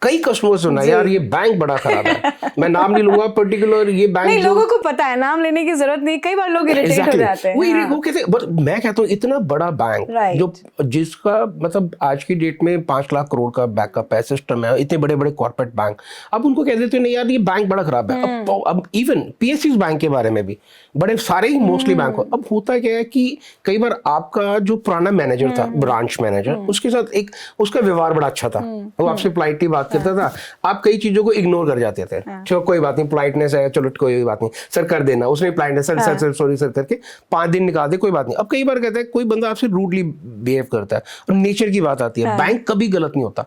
[SPEAKER 1] कई कस्टमर सुना यार ये बैंक बड़ा खराब है। मैं नाम नहीं लूंगा पर्टिकुलर ये बैंक,
[SPEAKER 2] नहीं, लोगों को पता है, नाम लेने की जरूरत नहीं, कई बार लोग इरिटेट हो जाते हैं।
[SPEAKER 1] वो कहते हैं, बट मैं कहता हूँ इतना बड़ा बैंक जो जिसका मतलब आज की डेट में 5 लाख करोड़ का बैकअप है, सिस्टम है, इतने बड़े बड़े कॉर्पोरेट बैंक, अब उनको कह देते हैं नहीं यार ये बैंक बड़ा खराब है। अब इवन पीएसयू बैंक के बारे में भी बड़े सारे ही मोस्टली बैंक, अब होता क्या है कि कई बार आपका जो पुराना मैनेजर था, ब्रांच मैनेजर, उसके साथ एक उसका व्यवहार बड़ा अच्छा था, वो आपसे पोलाइटली बात करता था, आप कई चीजों को इग्नोर कर जाते थे। चलो कोई बात नहीं, पोलाइटनेस है, चलो कोई बात नहीं सर कर देना, उसने politeness sir sir sorry sir करके 5 दिन निकाल दे, कोई बात नहीं। अब कई बार कहता है कोई बंदा आपसे रूडली बिहेव करता है, और नेचर की बात आती है, बैंक कभी गलत नहीं होता।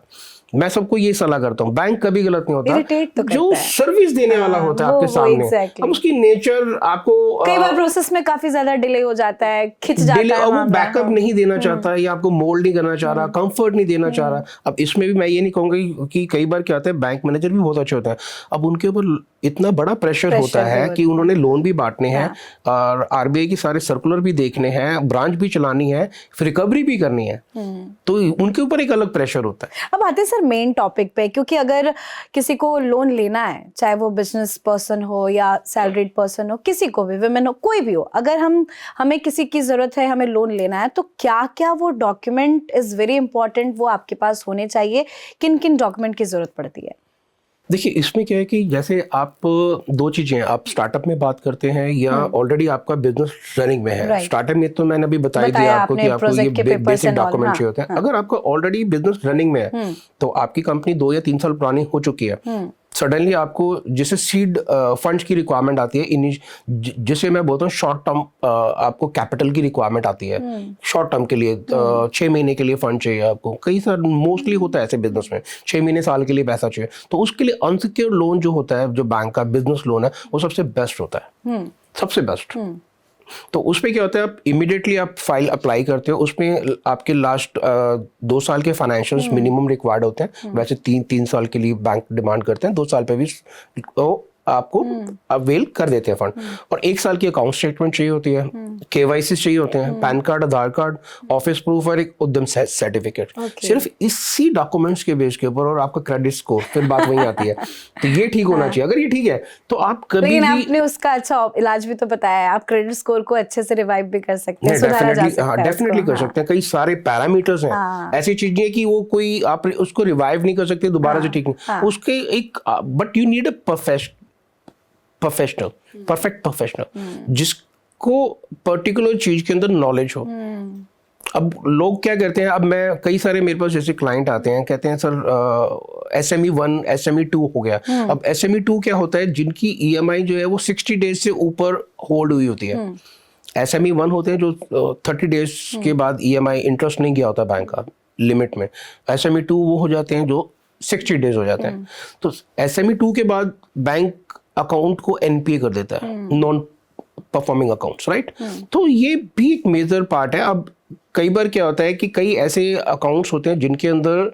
[SPEAKER 1] मैं सबको ये सलाह करता हूँ, बैंक कभी गलत नहीं होता,
[SPEAKER 2] तो
[SPEAKER 1] जो सर्विस देने वाला होता है आपके सामने, अब उसकी नेचर आपको
[SPEAKER 2] कई बार प्रोसेस में काफी ज्यादा डिले हो जाता है, खिंच जाता है,
[SPEAKER 1] वो बैकअप नहीं देना चाहता है, या आपको मोल्ड नहीं करना चाह रहा, कंफर्ट नहीं देना चाह रहा। अब इसमें भी मैं ये नहीं कहूंगा कि कई बार क्या होता है, बैंक मैनेजर भी बहुत अच्छे होते हैं, अब उनके ऊपर इतना बड़ा प्रेशर होता है कि उन्होंने लोन भी बांटने हैं, और आरबीआई की सारे सर्कुलर भी देखने हैं, ब्रांच भी चलानी है, फिर रिकवरी भी करनी है, तो उनके ऊपर एक अलग प्रेशर होता है।
[SPEAKER 2] अब आते हैं सर मेन टॉपिक पे, क्योंकि अगर किसी को लोन लेना है, चाहे वो बिजनेस पर्सन हो या सैलरीड पर्सन हो, किसी को भी, विमेन हो, कोई भी हो, अगर हमें किसी की जरूरत है, हमें लोन लेना है, तो क्या क्या वो डॉक्यूमेंट इज वेरी इंपॉर्टेंट वो आपके पास होने चाहिए, किन किन डॉक्यूमेंट की जरूरत पड़ती है?
[SPEAKER 1] देखिए इसमें क्या है कि जैसे आप 2 चीजें, आप स्टार्टअप में बात करते हैं या ऑलरेडी आपका बिजनेस रनिंग में है। स्टार्टअप में तो मैंने अभी बता दिया आपको कि आपको ये बेसिक डॉक्यूमेंट चाहिए होते हैं। अगर आपका ऑलरेडी बिजनेस रनिंग में है, तो आपकी कंपनी 2 या 3 साल पुरानी हो चुकी है, सडनली आपको जैसे सीड फंड्स की रिक्वायरमेंट आती है, जिसे मैं बोलता हूँ शॉर्ट टर्म, आपको कैपिटल की रिक्वायरमेंट आती है शॉर्ट टर्म के लिए, 6 महीने के लिए फंड चाहिए आपको, कई सारे मोस्टली होता है ऐसे बिजनेस में, 6 महीने साल के लिए पैसा चाहिए, तो उसके लिए अनसिक्योर्ड लोन जो होता है, जो बैंक का बिजनेस लोन है, वो सबसे बेस्ट होता है, सबसे बेस्ट। तो उसमें क्या होता है, आप इमीडिएटली आप फाइल अप्लाई करते हो, उसमें आपके लास्ट 2 साल के फाइनेंशियल्स मिनिमम रिक्वायर्ड होते हैं, वैसे 3 साल के लिए बैंक डिमांड करते हैं, 2 साल पे भी तो आपको अवेल कर देते हैं फंड, और 1 साल की अकाउंट स्टेटमेंट चाहिए होती है, केवाईसी चाहिए होते हैं, पैन कार्ड, आधार कार्ड, ऑफिस प्रूफ और एक उद्यम सर्टिफिकेट। सिर्फ इसी डॉक्यूमेंट्स के बेस के ऊपर, और आपका क्रेडिट स्कोर, फिर बात वहीं आती है, तो ये ठीक होना चाहिए। अगर ये ठीक है तो आप कभी
[SPEAKER 2] लेकिन
[SPEAKER 1] भी,
[SPEAKER 2] आपने उसका अच्छा इलाज भी तो बताया है, आप क्रेडिट स्कोर को अच्छे से रिवाइव भी कर सकते हैं, सुधारा जा सकता है,
[SPEAKER 1] डेफिनेटली कर सकते हैं। कई सारे पैरामीटर्स हैं, ऐसी चीजें हैं कि वो कोई आप उसको रिवाइव नहीं कर सकते दोबारा से, ठीक नहीं, उसके एक, but you need a perfect professional जिसको पर्टिकुलर चीज के अंदर नॉलेज हो। अब लोग क्या करते हैं, अब मैं कई सारे मेरे पास जैसे क्लाइंट आते हैं, कहते हैं सर SME 1 SME 2 हो गया। अब SME 2 क्या होता है, जिनकी EMI जो है वो 60 डेज से ऊपर होल्ड हुई होती है। SME 1 होते हैं जो 30 डेज के बाद EMI इंटरेस्ट नहीं गया होता बैंक का लिमिट में। SME 2 वो हो जाते हैं जो 60 डेज हो जाते हैं। तो SME 2 के बाद बैंक अकाउंट को NPA कर देता है, नॉन परफॉर्मिंग अकाउंट्स, राइट। तो ये भी एक मेजर पार्ट है। अब कई बार क्या होता है कि कई ऐसे अकाउंट्स होते हैं जिनके अंदर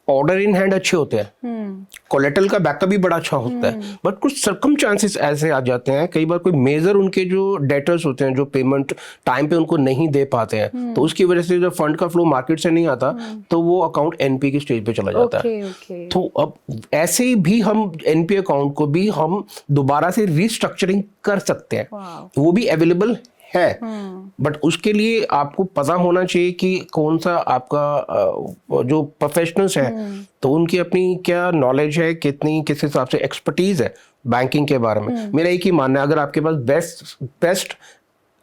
[SPEAKER 1] ऑर्डर इन हैंड अच्छे होते हैं, कोलेटरल का बैकअप भी बड़ा अच्छा होता है, बट कुछ सर्कमस्टांसेस ऐसे आ जाते हैं, कई बार कोई मेजर उनके जो डेटर्स होते हैं, जो पेमेंट टाइम पे उनको नहीं दे पाते हैं, तो उसकी वजह से जब फंड का फ्लो मार्केट से नहीं आता, तो वो अकाउंट NPA की स्टेज पे चला जाता है। तो अब ऐसे भी हम NPA अकाउंट को भी हम दोबारा से रिस्ट्रक्चरिंग कर सकते हैं, वो भी अवेलेबल है, बट उसके लिए आपको पता होना चाहिए कि कौन सा आपका जो प्रोफेशनल्स हैं, तो उनकी अपनी क्या नॉलेज है, कितनी किस हिसाब से एक्सपर्टीज है बैंकिंग के बारे में। मेरा एक ही मानना है, अगर आपके पास बेस्ट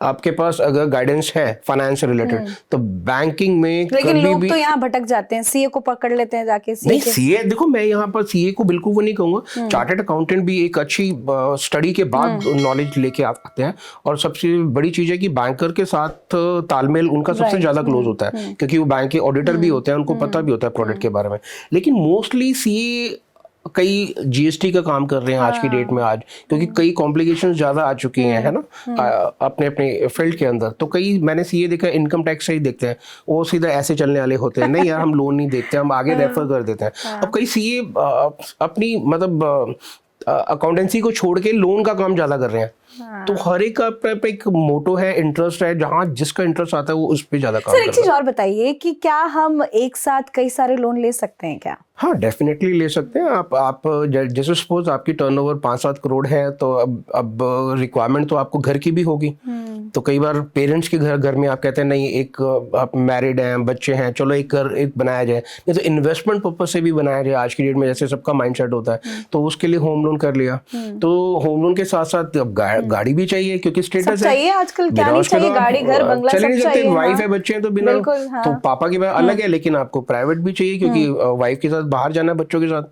[SPEAKER 1] आपके पास अगर गाइडेंस है फाइनेंस से रिलेटेड, तो बैंकिंग में
[SPEAKER 2] लेकिन
[SPEAKER 1] कभी
[SPEAKER 2] लोग
[SPEAKER 1] भी
[SPEAKER 2] तो यहाँ भटक जाते हैं, सीए को पकड़ लेते हैं जाके।
[SPEAKER 1] नहीं, सीए देखो, मैं यहाँ पर सीए को बिल्कुल वो नहीं कहूंगा। चार्टर्ड अकाउंटेंट भी एक अच्छी स्टडी के बाद नॉलेज लेके आते हैं, और सबसे बड़ी चीज है कि बैंकर के साथ तालमेल उनका सबसे ज्यादा क्लोज होता है, क्योंकि वो बैंक के ऑडिटर भी होते हैं, उनको पता भी होता है प्रोडक्ट के बारे में। लेकिन मोस्टली सीए कई जीएसटी का काम कर रहे हैं आज की डेट में, आज क्योंकि कई कॉम्प्लिकेशंस ज्यादा आ चुकी हैं, है ना, अपने अपने फील्ड के अंदर। तो कई मैंने सीए देखा इनकम टैक्स से ही देखते हैं, वो सीधा ऐसे चलने वाले होते हैं, नहीं यार हम लोन नहीं देखते, हम आगे रेफर कर देते हैं। अब कई सीए अपनी मतलब अकाउंटेंसी को छोड़ के लोन का काम ज्यादा कर रहे हैं। तो हर एक का एक मोटो है, इंटरेस्ट है, जहाँ जिसका इंटरेस्ट आता है वो उस पर ज्यादा काम
[SPEAKER 2] सर एक चीज और बताइए कि क्या हम एक साथ कई सारे लोन ले सकते हैं क्या?
[SPEAKER 1] हाँ, डेफिनेटली ले सकते हैं आप जैसे सपोज आपकी टर्नओवर 5-7 करोड़ है, तो अब रिक्वायरमेंट तो आपको घर की भी होगी। तो कई बार पेरेंट्स के घर में आप कहते हैं नहीं, एक आप मैरिड हैं, बच्चे हैं, चलो एक घर एक बनाया जाए, नहीं तो इन्वेस्टमेंट पर्पज से भी बनाया जाए। आज की डेट में जैसे सबका माइंडसेट होता है, तो उसके लिए होम लोन कर लिया। तो होम लोन के साथ साथ अब गाड़ी भी चाहिए, क्योंकि स्टेटस है
[SPEAKER 2] आजकल, क्या नहीं चाहिए, गाड़ी घर बंगला
[SPEAKER 1] चले नहीं
[SPEAKER 2] सब
[SPEAKER 1] सकते।
[SPEAKER 2] चाहिए।
[SPEAKER 1] वाइफ है, बच्चे हैं, तो बिना तो पापा की बात अलग है, लेकिन आपको प्राइवेट भी चाहिए, क्योंकि वाइफ के साथ बाहर जाना है बच्चों के साथ,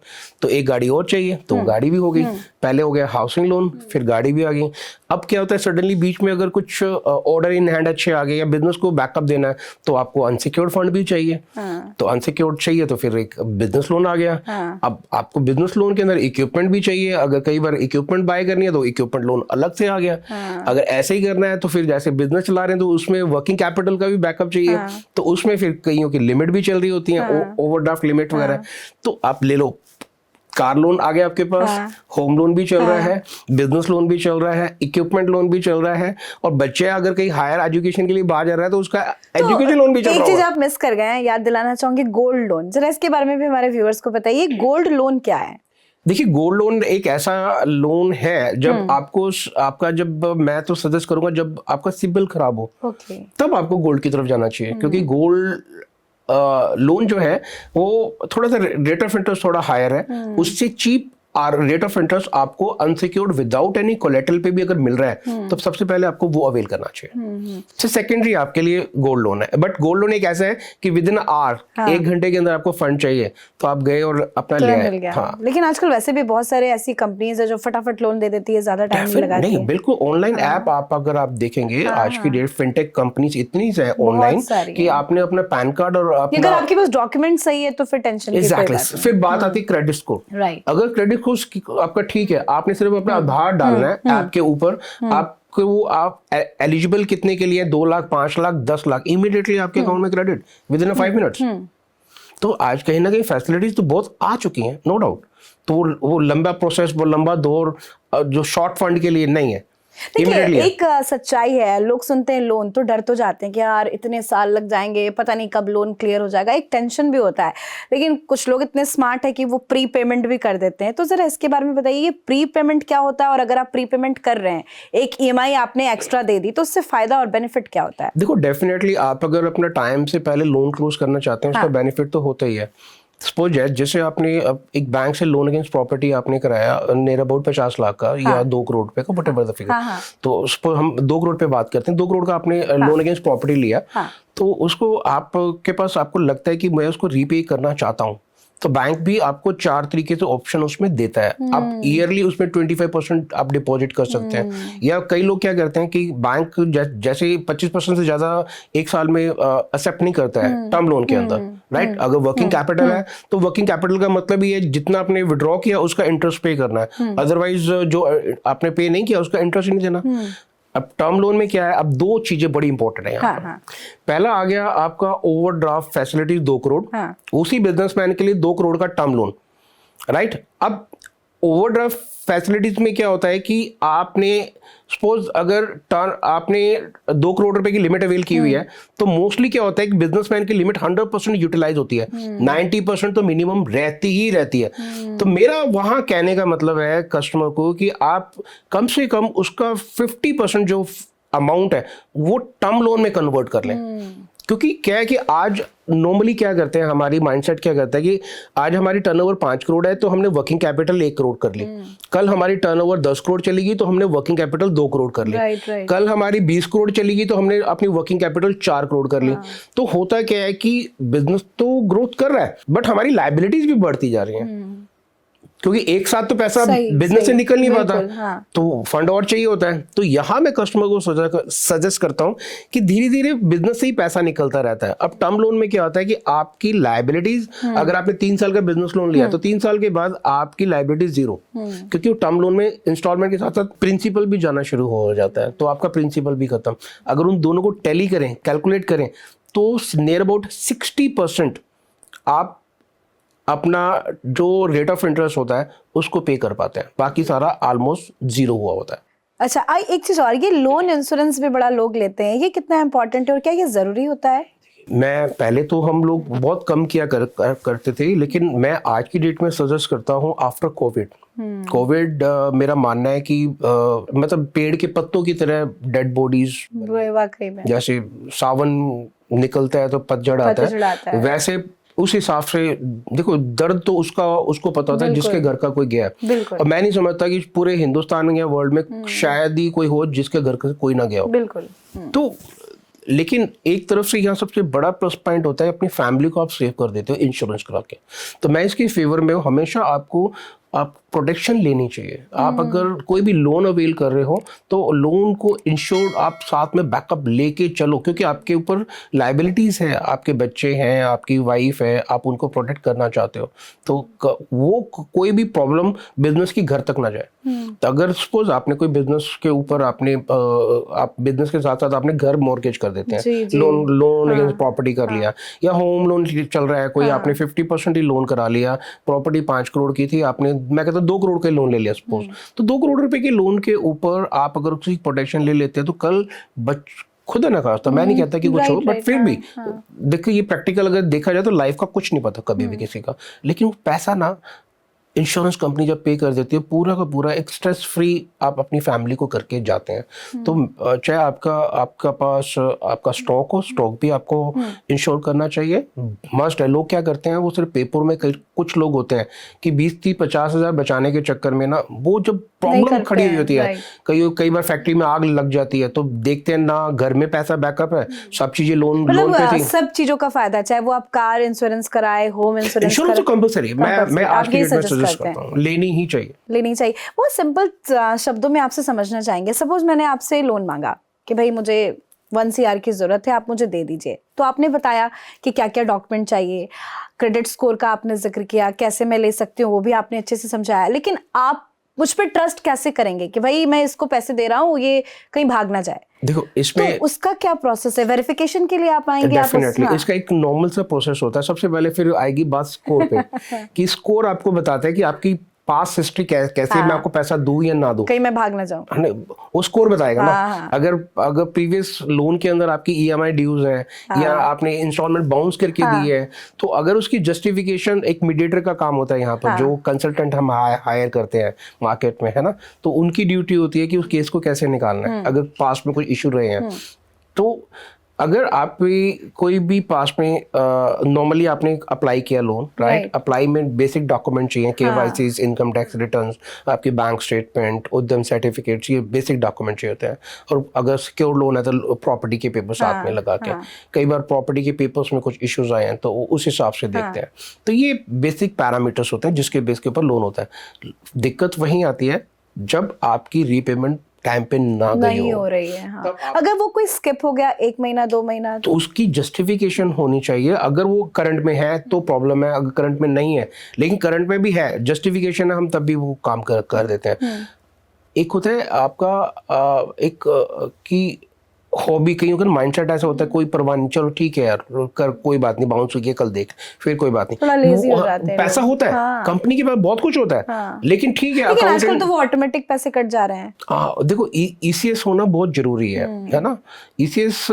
[SPEAKER 1] तो एक गाड़ी और चाहिए, तो गाड़ी भी हो गई। पहले हो गया हाउसिंग लोन, फिर गाड़ी भी आ गई। अब क्या होता है, सडनली बीच में अगर कुछ ऑर्डर इन हैंड अच्छे आ गए या बिजनेस को बैकअप देना है, तो आपको अनसिक्योर्ड फंड भी चाहिए। तो अनसिक्योर्ड चाहिए तो फिर एक बिजनेस लोन आ गया। अब आपको बिजनेस लोन के अंदर इक्विपमेंट भी चाहिए, अगर कई बार इक्विपमेंट बाय करनी है तो इक्विपमेंट लोन अलग से आ गया। अगर ऐसे ही करना है तो फिर जैसे बिजनेस चला रहे हैं, तो उसमें वर्किंग कैपिटल का भी बैकअप चाहिए, तो उसमें फिर कईयों की लिमिट भी चल रही होती है, ओवरड्राफ्ट लिमिट वगैरह। तो आप ले लो, कार लोन आ गया आपके पास, होम लोन भी चल रहा है, बिजनेस लोन भी चल रहा है, इक्विपमेंट लोन भी चल रहा है, और बच्चे अगर कहीं हायर एजुकेशन के लिए बाहर जा रहा है तो उसका एजुकेशन लोन भी चल रहा है।
[SPEAKER 2] एक चीज आप मिस कर गए हैं, याद दिलाना चाहूंगी, गोल्ड लोन। जरा इसके बारे में भी हमारे व्यूअर्स को बताइए, गोल्ड लोन क्या है?
[SPEAKER 1] देखिए, गोल्ड लोन एक ऐसा लोन है जब आपको आपका, जब मैं तो सजेस्ट करूंगा जब आपका सिबिल खराब हो, तब आपको गोल्ड की तरफ जाना चाहिए, क्योंकि गोल्ड लोन जो है वो थोड़ा सा रेट ऑफ इंटरेस्ट थोड़ा हायर है, उससे चीप रेट ऑफ इंटरेस्ट आपको अनसिक्योर्ड विदाउट एनी कोलेटरल पे भी अगर मिल रहा है, तो सबसे पहले आपको वो अवेल करना चाहिए। सेकेंडरी आपके लिए गोल्ड लोन है, बट गोल्ड लोन एक ऐसा है कि विद इन आवर 1 घंटे के अंदर आपको फंड चाहिए, तो आप गए और अपना ले आए। हाँ।
[SPEAKER 2] लेकिन आजकल वैसे भी बहुत सारे ऐसी कंपनीज है जो फटाफट लोन दे देती है, ज्यादा टाइम नहीं लगाती है।
[SPEAKER 1] बिल्कुल, ऑनलाइन ऐप आप अगर आप देखेंगे, आज की डेट फिनटेक कंपनीज इतनी है ऑनलाइन कि आपने अपना पैन कार्ड और
[SPEAKER 2] अगर आपके पास डॉक्यूमेंट सही है तो फिर टेंशन की कोई बात नहीं।
[SPEAKER 1] फिर बात आती है क्रेडिट स्कोर। अगर क्रेडिट आपका ठीक है, आपने सिर्फ अपना आधार डालना है ऐप के ऊपर, आपको वो आप एलिजिबल कितने के लिए, 2 लाख, 5 लाख, 10 लाख, इमीडिएटली आपके अकाउंट में क्रेडिट विद इन 5 मिनट्स। तो आज कहीं ना कहीं फैसिलिटीज तो बहुत आ चुकी हैं, नो डाउट। तो वो लंबा प्रोसेस, वो लंबा दौर जो शॉर्ट फंड के लिए नहीं है।
[SPEAKER 2] देखिए, एक सच्चाई है, लोग सुनते हैं लोन तो डर तो जाते हैं कि यार इतने साल लग जाएंगे, पता नहीं कब लोन क्लियर हो जाएगा, एक टेंशन भी होता है। लेकिन कुछ लोग इतने स्मार्ट है कि वो प्री पेमेंट भी कर देते हैं। तो जरा इसके बारे में बताइए, ये प्री पेमेंट क्या होता है, और अगर आप प्री पेमेंट कर रहे हैं, एक ईएमआई आपने एक्स्ट्रा दे दी, तो उससे फायदा और बेनिफिट क्या होता है? देखो,
[SPEAKER 1] डेफिनेटली आप अगर अपना टाइम से पहले लोन क्लोज करना चाहते हैं, उसका बेनिफिट तो होता ही है। सपोज जैसे आपने एक बैंक से लोन अगेंस्ट प्रॉपर्टी आपने कराया नियर अबाउट 50 लाख का या 2 करोड़ रुपए का, व्हाटएवर द फिगर। तो सपोज हम 2 करोड़ पे बात करते हैं, 2 करोड़ का आपने लोन अगेंस्ट प्रॉपर्टी लिया, तो उसको आपके पास आपको लगता है कि मैं उसको रीपे करना चाहता हूँ, तो बैंक भी आपको 4 तरीके से ऑप्शन उसमें देता है। आप ईयरली उसमें 25% आप डिपॉजिट कर सकते हैं, या कई लोग क्या करते हैं कि बैंक जैसे 25% से ज्यादा एक साल में एक्सेप्ट नहीं करता है टर्म लोन के अंदर, राइट। अगर वर्किंग कैपिटल है तो वर्किंग कैपिटल का मतलब ये जितना आपने विड्रॉ किया उसका इंटरेस्ट पे करना है, अदरवाइज जो आपने पे नहीं किया उसका इंटरेस्ट नहीं देना। अब टर्म लोन में क्या है, अब 2 चीजें बड़ी इंपॉर्टेंट है यहाँ पर। पहला आ गया आपका ओवरड्राफ्ट फैसिलिटी 2 करोड़, उसी बिजनेसमैन के लिए 2 करोड़ का टर्म लोन, राइट। अब ओवरड्राफ्ट फैसिलिटीज में क्या होता है कि आपने सपोज अगर आपने 2 करोड़ रुपए की लिमिट अवेल की हुई है, तो मोस्टली क्या होता है कि बिजनेसमैन की लिमिट 100% यूटिलाइज होती है, 90% तो मिनिमम रहती है। तो मेरा वहां कहने का मतलब है कस्टमर को कि आप कम से कम उसका 50% जो अमाउंट है वो टर्म लोन में कन्वर्ट कर लें। क्योंकि क्या है कि आज नॉर्मली क्या करते हैं, हमारी माइंडसेट क्या करता है कि आज हमारी टर्नओवर 5 करोड़ है तो हमने वर्किंग कैपिटल 1 करोड़ कर ली, कल हमारी टर्नओवर 10 करोड़ चलेगी तो हमने वर्किंग कैपिटल 2 करोड़ कर ली,
[SPEAKER 2] right.
[SPEAKER 1] कल हमारी 20 करोड़ चलेगी तो हमने अपनी वर्किंग कैपिटल 4 करोड़ कर ली। तो होता क्या है कि बिजनेस तो ग्रोथ कर रहा है बट हमारी लाइबिलिटीज भी बढ़ती जा रही हैं, क्योंकि एक साथ तो पैसा बिजनेस से निकल नहीं पाता।
[SPEAKER 2] हाँ।
[SPEAKER 1] तो फंड और चाहिए होता है। तो यहाँ मैं कस्टमर को सजेस्ट करता हूँ कि धीरे धीरे बिजनेस से ही पैसा निकलता रहता है। अब टर्म लोन में क्या होता है कि आपकी लाइबिलिटीज, अगर आपने 3 साल का बिजनेस लोन लिया तो 3 साल के बाद आपकी लाइबिलिटीज 0, क्योंकि टर्म लोन में इंस्टॉलमेंट के साथ साथ प्रिंसिपल भी जाना शुरू हो जाता है, तो आपका प्रिंसिपल भी खत्म। अगर उन दोनों को टैली करें, कैलकुलेट करें, तो नियर अबाउट 60% आप अपना जो रेट ऑफ इंटरेस्ट होता है उसको पे कर पाते हैं, बाकी सारा ऑलमोस्ट 0 हुआ होता है।
[SPEAKER 2] अच्छा, एक चीज और, ये लोन इंश्योरेंस भी बड़ा लोग लेते हैं, ये कितना इंपॉर्टेंट है और क्या ये जरूरी होता है?
[SPEAKER 1] मैं पहले तो हम लोग बहुत कम किया करते थे, लेकिन मैं आज की डेट में सजेस्ट करता हूँ आफ्टर कोविड मेरा मानना है कि मतलब पेड़ के पत्तों की तरह डेड बॉडीज,
[SPEAKER 2] वाकई में
[SPEAKER 1] जैसे सावन निकलता है तो पतझड़ आता है, वैसे उस हिसाब से देखो दर्द तो उसको पता होता है जिसके घर का कोई गया है। और मैं नहीं समझता कि पूरे हिंदुस्तान में या वर्ल्ड में शायद ही कोई हो जिसके घर का कोई ना गया हो।
[SPEAKER 2] बिल्कुल।
[SPEAKER 1] तो लेकिन एक तरफ से यहाँ सबसे बड़ा प्लस पॉइंट होता है अपनी फैमिली को आप सेव कर देते हो इंश्योरेंस करा के। तो मैं इसके फेवर में हूँ, हमेशा आपको प्रोटेक्शन लेनी चाहिए। आप अगर कोई भी लोन अवेल कर रहे हो तो लोन को इंश्योर्ड आप साथ में बैकअप लेके चलो, क्योंकि आपके ऊपर लाइबिलिटीज है, आपके बच्चे हैं, आपकी वाइफ है, आप उनको प्रोटेक्ट करना चाहते हो। तो वो कोई भी प्रॉब्लम बिजनेस की घर तक ना जाए। तो अगर सपोज आपने कोई बिजनेस के ऊपर आपने आप बिजनेस के साथ साथ आपने घर मॉर्गेज कर देते हैं, लोन अगेंस्ट प्रॉपर्टी कर लिया, या होम लोन चल रहा है कोई, आपने 50% ही लोन करा लिया, प्रॉपर्टी 5 करोड़ की थी, आपने मैं कहता 2 करोड़ का लोन ले लिया सपोज, तो 2 करोड़ रुपए के लोन के ऊपर आप अगर उसकी प्रोटेक्शन ले लेते हैं तो कल खुदा ना खास्ता, मैं नहीं कहता कि कुछ हो, बट फिर भी देखिए ये प्रैक्टिकल अगर देखा जाए तो लाइफ का कुछ नहीं पता कभी भी किसी का, लेकिन वो पैसा ना इंश्योरेंस कंपनी जब पे कर देती है पूरा का पूरा एक स्ट्रेस फ्री आप अपनी फैमिली को करके जाते हैं। तो चाहे आपका पास आपका स्टॉक हो, स्टॉक भी आपको इंश्योर करना चाहिए, मस्ट है। लोग क्या करते हैं, वो सिर्फ पेपर में कुछ लोग होते हैं कि 20-30-50 हज़ार बचाने के चक्कर में ना वो जब प्रॉब्लम खड़ी हुई होती है, कई बार फैक्ट्री में आग लग जाती है तो देखते हैं ना घर में पैसा बैकअप है, सब चीजें लोन पे थी,
[SPEAKER 2] सब चीजों का फायदा, चाहे वो आप कार इंश्योरेंस कराए, होम इंश्योरेंस
[SPEAKER 1] तो कंपलसरी मैं आज की डेट में सजेस्ट करता हूं, लेनी ही चाहिए।
[SPEAKER 2] वो सिंपल शब्दों में आपसे समझना चाहेंगे। सपोज मैंने आपसे लोन मांगा कि भाई मुझे 1 CR की जरूरत है, आप मुझे दे दीजिए, तो आपने बताया कि क्या क्या डॉक्यूमेंट चाहिए, क्रेडिट स्कोर का आपने जिक्र किया, कैसे मैं ले सकती हूँ वो भी आपने अच्छे से समझाया, लेकिन आप मुझ पे ट्रस्ट कैसे करेंगे कि भाई मैं इसको पैसे दे रहा हूँ, ये कहीं भाग ना जाए?
[SPEAKER 1] देखो इसमें
[SPEAKER 2] तो उसका क्या प्रोसेस है? वेरिफिकेशन के लिए आप आएंगे?
[SPEAKER 1] डेफिनेटली इसका एक नॉर्मल सा प्रोसेस होता है। सबसे पहले फिर आएगी बात स्कोर पे कि स्कोर आपको बताता है कि आपकी पास हिस्ट्री कैसे मैं आपको पैसा दूं या ना दूं,
[SPEAKER 2] कहीं मैं भाग ना जाऊं,
[SPEAKER 1] वो स्कोर बताएगा ना। अगर प्रीवियस लोन के अंदर आपकी EMI ड्यूज है या आपने इंस्टॉलमेंट बाउंस करके दी है, तो अगर उसकी जस्टिफिकेशन, एक मीडिएटर का काम होता है यहाँ पर, जो कंसल्टेंट हम हायर करते हैं मार्केट में, है ना, तो उनकी ड्यूटी होती है कि उस केस को कैसे निकालना है अगर पास्ट में कोई इशू रहे हैं। तो अगर आप कोई भी पास में नॉर्मली आपने अप्लाई किया लोन, राइट, अप्लाई में बेसिक डॉक्यूमेंट चाहिए, KYC, इनकम टैक्स रिटर्न्स, आपकी बैंक स्टेटमेंट, उद्यम सर्टिफिकेट्स, ये बेसिक डॉक्यूमेंट चाहिए होते हैं। और अगर सिक्योर लोन है तो प्रॉपर्टी के पेपर साथ में लगा के, कई बार प्रॉपर्टी के पेपर्स में कुछ इश्यूज आए हैं तो उस हिसाब से देखते हैं। तो ये बेसिक पैरामीटर्स होते हैं जिसके बेस के ऊपर लोन होता है। दिक्कत वहीं आती है जब आपकी रीपेमेंट टाइम पे नहीं
[SPEAKER 2] हो रही है। हाँ। अगर वो कोई स्किप हो गया 1 महीना 2 महीना,
[SPEAKER 1] तो उसकी जस्टिफिकेशन होनी चाहिए। अगर वो करंट में है तो प्रॉब्लम है, अगर करंट में नहीं है लेकिन करंट में भी है, जस्टिफिकेशन है, हम तब भी वो काम कर देते हैं। एक होता है आपका कि हॉबी, कहीं अगर माइंडसेट ऐसा होता है कोई परवाह नहीं, चलो ठीक है यार कर, कोई बात नहीं, बाउंस हो गया कल देख, फिर कोई बात नहीं, पैसा होता है, कंपनी के पास बहुत कुछ होता है, लेकिन ठीक है,
[SPEAKER 2] लेकिन आजकल तो वो ऑटोमेटिक पैसे कट जा रहे हैं।
[SPEAKER 1] देखो ECS होना बहुत जरूरी है ना, ECS।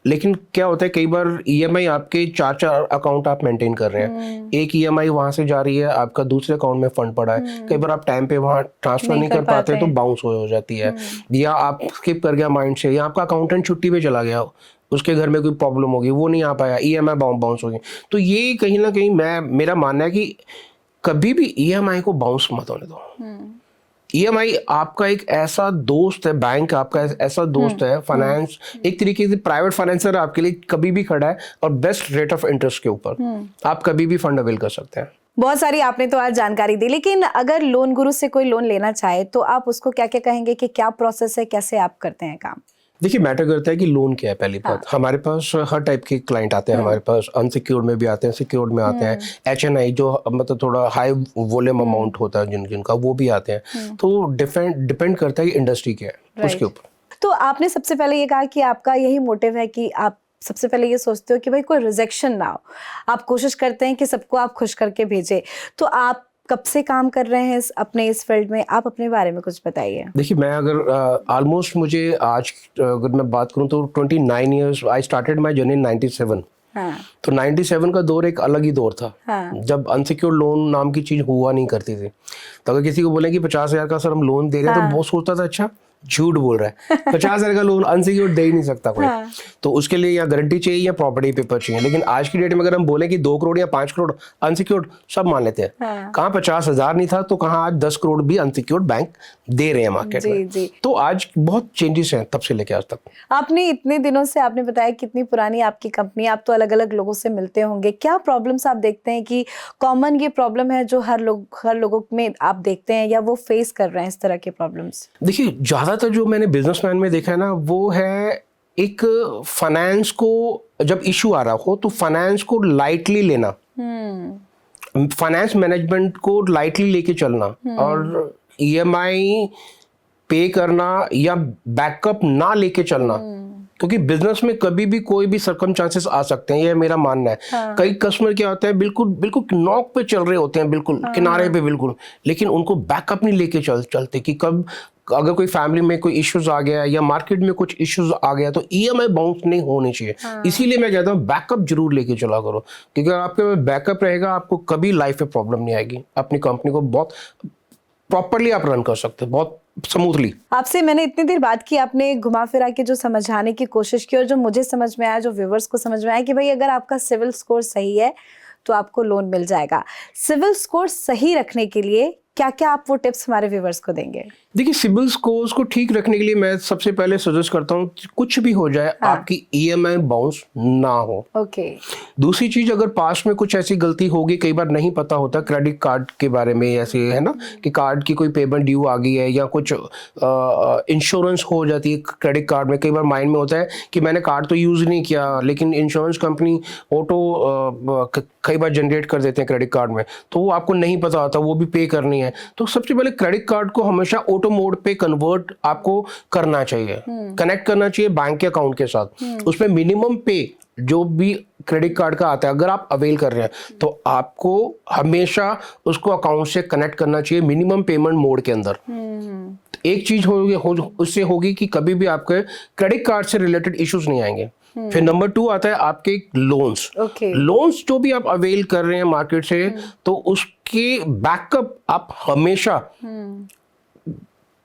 [SPEAKER 1] लेकिन क्या होता है कई बार EMI आपके 4 अकाउंट आप मेंटेन कर रहे हैं, एक EMI वहां से जा रही है, आपका दूसरे अकाउंट में फंड पड़ा है, कई बार आप टाइम पे वहां ट्रांसफर नहीं कर पाते तो बाउंस हो जाती है, या आप स्किप कर गया माइंड से, या आपका अकाउंटेंट छुट्टी पे चला गया, उसके घर में कोई प्रॉब्लम होगी, वो नहीं आ पाया, ईएमआई बाउंस हो गई। तो ये कहीं ना कहीं मेरा मानना है कि कभी भी ईएमआई को बाउंस मत होने दो। ईएमआई आपका एक ऐसा दोस्त है, बैंक आपका ऐसा दोस्त है, फाइनेंस एक तरीके से प्राइवेट फाइनेंसर आपके लिए कभी भी खड़ा है, और बेस्ट रेट ऑफ इंटरेस्ट के ऊपर आप कभी भी फंड अवेल कर सकते हैं।
[SPEAKER 2] बहुत सारी आपने तो आज जानकारी दी, लेकिन अगर लोन गुरु से कोई लोन लेना चाहे तो आप उसको क्या क्या कहेंगे कि क्या प्रोसेस है, कैसे आप करते हैं काम?
[SPEAKER 1] देखिए, मैटर करता है कि लोन क्या है। पहली बात, हमारे पास हर टाइप के क्लाइंट आते हैं, हमारे पास अनसिक्योर्ड में भी आते हैं, सिक्योर्ड में आते हैं, एचएनआई जो मतलब थोड़ा हाई वॉल्यूम अमाउंट होता है जिनका, वो भी आते हैं। तो डिपेंड करता है कि इंडस्ट्री क्या है उसके ऊपर।
[SPEAKER 2] तो आपने सबसे पहले ये कहा कि आपका यही मोटिव है कि आप सबसे पहले ये सोचते हो कि भाई कोई रिजेक्शन ना हो, आप कोशिश करते हैं कि सबको आप खुश करके भेजें। तो आप कब से काम कर रहे हैं अपने इस फील्ड में, आप अपने बारे में कुछ बताइए।
[SPEAKER 1] देखिए, मैं अगर ऑलमोस्ट मुझे आज अगर मैं बात करूं तो 29 years, I started my journey 97।
[SPEAKER 2] हाँ।
[SPEAKER 1] तो 97 का दौर एक अलग ही दौर था।
[SPEAKER 2] हाँ।
[SPEAKER 1] जब अनसिक्योर्ड लोन नाम की चीज हुआ नहीं करती थी। तो अगर किसी को बोले कि 50,000 का सर हम लोन दे रहे हैं, तो वो सोचता था अच्छा झूठ बोल रहा है, 50,000 का लोन अनसिक्योर्ड दे ही नहीं सकता कोई। तो उसके लिए या गारंटी चाहिए या प्रॉपर्टी पेपर चाहिए। लेकिन आज की डेट में अगर हम बोले कि 2 करोड़ या 5 करोड़ अनसिक्योर्ड, सब मान लेते हैं। कहाँ 50,000 नहीं था तो कहाँ आज 10 करोड़ भी अनसिक्योर्ड बैंक दे रहे हैं मार्केट में। तो आज बहुत चेंजेस हैं तब से लेके आज तक।
[SPEAKER 2] आपने इतने दिनों से, आपने बताया कितनी पुरानी आपकी कंपनी, आप तो अलग अलग लोगों से मिलते होंगे, क्या प्रॉब्लम्स आप देखते हैं कि कॉमन ये प्रॉब्लम है जो हर लोगों में आप देखते हैं या वो फेस कर रहे हैं इस तरह के प्रॉब्लम्स?
[SPEAKER 1] देखिए, ज्यादातर जो मैंने बिजनेसमैन में देखा है ना, वो है एक फाइनेंस को जब इशू आ रहा हो तो फाइनेंस को लाइटली लेना, फाइनेंस मैनेजमेंट को लाइटली लेके चलना, और ईएमआई पे करना या बैकअप ना लेके चलना। क्योंकि बिजनेस में कभी भी कोई भी सर्कमस्टांसेस आ सकते हैं, ये मेरा मानना है। कई कस्टमर क्या होते हैं, बिल्कुल नॉक पे चल रहे होते हैं, बिल्कुल किनारे पे, बिल्कुल, लेकिन उनको बैकअप नहीं लेके चलते कि कब अगर कोई फैमिली में कोई इश्यूज आ गया या मार्केट में कुछ इश्यूज आ गया तो ईएमआई बाउंस नहीं होनी चाहिए। इसीलिए मैं कहता हूँ बैकअप जरूर लेके चला करो, क्योंकि अगर आपके बैकअप रहेगा आपको कभी लाइफ में प्रॉब्लम नहीं आएगी। अपनी कंपनी को बहुत प्रॉपरली आप रन कर सकते हैं, बहुत स्मूथली।
[SPEAKER 2] आपसे मैंने इतनी देर बात की, आपने घुमा फिरा के जो समझाने की कोशिश की, और जो मुझे समझ में आया, जो व्यूअर्स को समझ में आया कि भाई अगर आपका सिविल स्कोर सही है तो आपको लोन मिल जाएगा। सिविल स्कोर सही रखने के लिए क्या क्या आप वो टिप्स हमारे व्यूअर्स को देंगे?
[SPEAKER 1] देखिए, सिबिल स्कोर्स को ठीक रखने के लिए मैं सबसे पहले सजेस्ट करता हूँ कुछ भी हो जाए, आपकी ईएमआई बाउंस ना हो।
[SPEAKER 2] ओके।
[SPEAKER 1] दूसरी चीज, अगर पास्ट में कुछ ऐसी गलती होगी, कई बार नहीं पता होता क्रेडिट कार्ड के बारे में, ऐसे है ना कि कार्ड की कोई पेमेंट ड्यू आ गई है या कुछ इंश्योरेंस हो जाती है क्रेडिट कार्ड में। कई बार माइंड में होता है कि मैंने कार्ड तो यूज नहीं किया, लेकिन इंश्योरेंस कंपनी ऑटो कई बार जनरेट कर देते हैं क्रेडिट कार्ड में, तो वो आपको नहीं पता होता, वो भी पे करनी है। तो सबसे पहले क्रेडिट कार्ड को हमेशा ऑटो मोड पे कन्वर्ट आपको करना चाहिए, कनेक्ट करना चाहिए बैंक के अकाउंट के साथ। उसमें मिनिमम पे जो भी क्रेडिट कार्ड का आता है, अगर आप अवेल कर रहे हैं तो आपको हमेशा उसको अकाउंट से कनेक्ट करना चाहिए मिनिमम पेमेंट मोड के अंदर। एक चीज उससे होगी कि कभी भी आपके क्रेडिट कार्ड से रिलेटेड इश्यूज नहीं आएंगे। फिर नंबर 2 आता है आपके लोन्स। लोन्स जो भी आप अवेल कर रहे हैं मार्केट से, तो उसके बैकअप आप हमेशा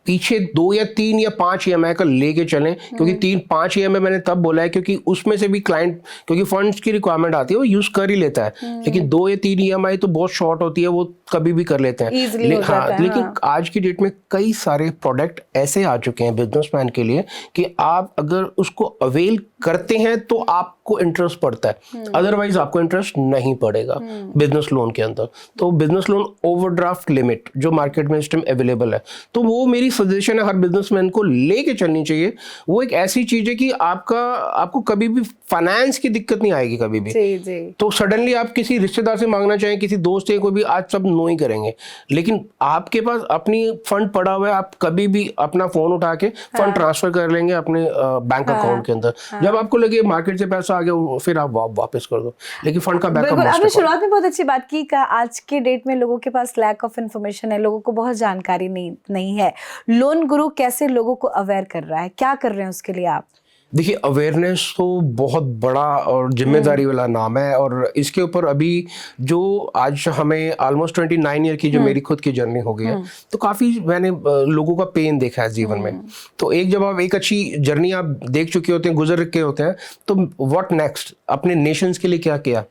[SPEAKER 1] पीछे 2 या 3 या 5 ईएमआई का लेके चलें। क्योंकि 3-5 ईएमआई मैंने तब बोला है क्योंकि उसमें से भी क्लाइंट, क्योंकि फंड्स की रिक्वायरमेंट आती है, वो यूज कर ही लेता है। लेकिन 2 या 3 ईएमआई तो बहुत शॉर्ट होती है, वो कभी भी कर लेते हैं। लेकिन आज की डेट में कई सारे प्रोडक्ट ऐसे आ चुके हैं बिजनेसमैन के लिए कि आप अगर उसको अवेल करते हैं तो आपको इंटरेस्ट पड़ता है, अदरवाइज आपको इंटरेस्ट नहीं पड़ेगा बिजनेस लोन के अंदर। तो बिजनेस लोन ओवरड्राफ्ट लिमिट जो मार्केट में इस टाइम अवेलेबल है, तो वो मेरी सजेशन है हर बिजनेसमैन को लेके चलनी चाहिए। वो एक ऐसी चीज है कि आपको कभी भी फाइनेंस की दिक्कत नहीं आएगी कभी भी।
[SPEAKER 2] जी।
[SPEAKER 1] तो सडनली आप किसी रिश्तेदार से मांगना चाहें, किसी दोस्त से, कोई भी, आज सब नो ही करेंगे। लेकिन आपके पास अपनी फंड पड़ा हुआ है, आप कभी भी अपना फोन उठा के फंड ट्रांसफर कर लेंगे अपने बैंक अकाउंट के अंदर। जब आपको लगे मार्केट से पैसा आ गया, फिर आप वापस कर दो, लेकिन फंड का बैकअप।
[SPEAKER 2] आपने शुरुआत में बहुत अच्छी बात की, आज के डेट में लोगों के पास लैक ऑफ इन्फॉर्मेशन है, लोगों को बहुत जानकारी नहीं है। लोन गुरु कैसे लोगों को अवेयर कर रहा है, क्या कर रहे हैं उसके लिए आप?
[SPEAKER 1] देखिए, अवेयरनेस तो बहुत बड़ा और जिम्मेदारी वाला नाम है, और इसके ऊपर अभी जो आज हमें ऑलमोस्ट 29 ईयर की जो मेरी खुद की जर्नी हो गई है, तो काफ़ी मैंने लोगों का पेन देखा है जीवन में। तो एक जब आप एक अच्छी जर्नी आप देख चुके होते हैं, गुजर के होते हैं, तो व्हाट नेक्स्ट, अपने नेशंस के लिए क्या किया,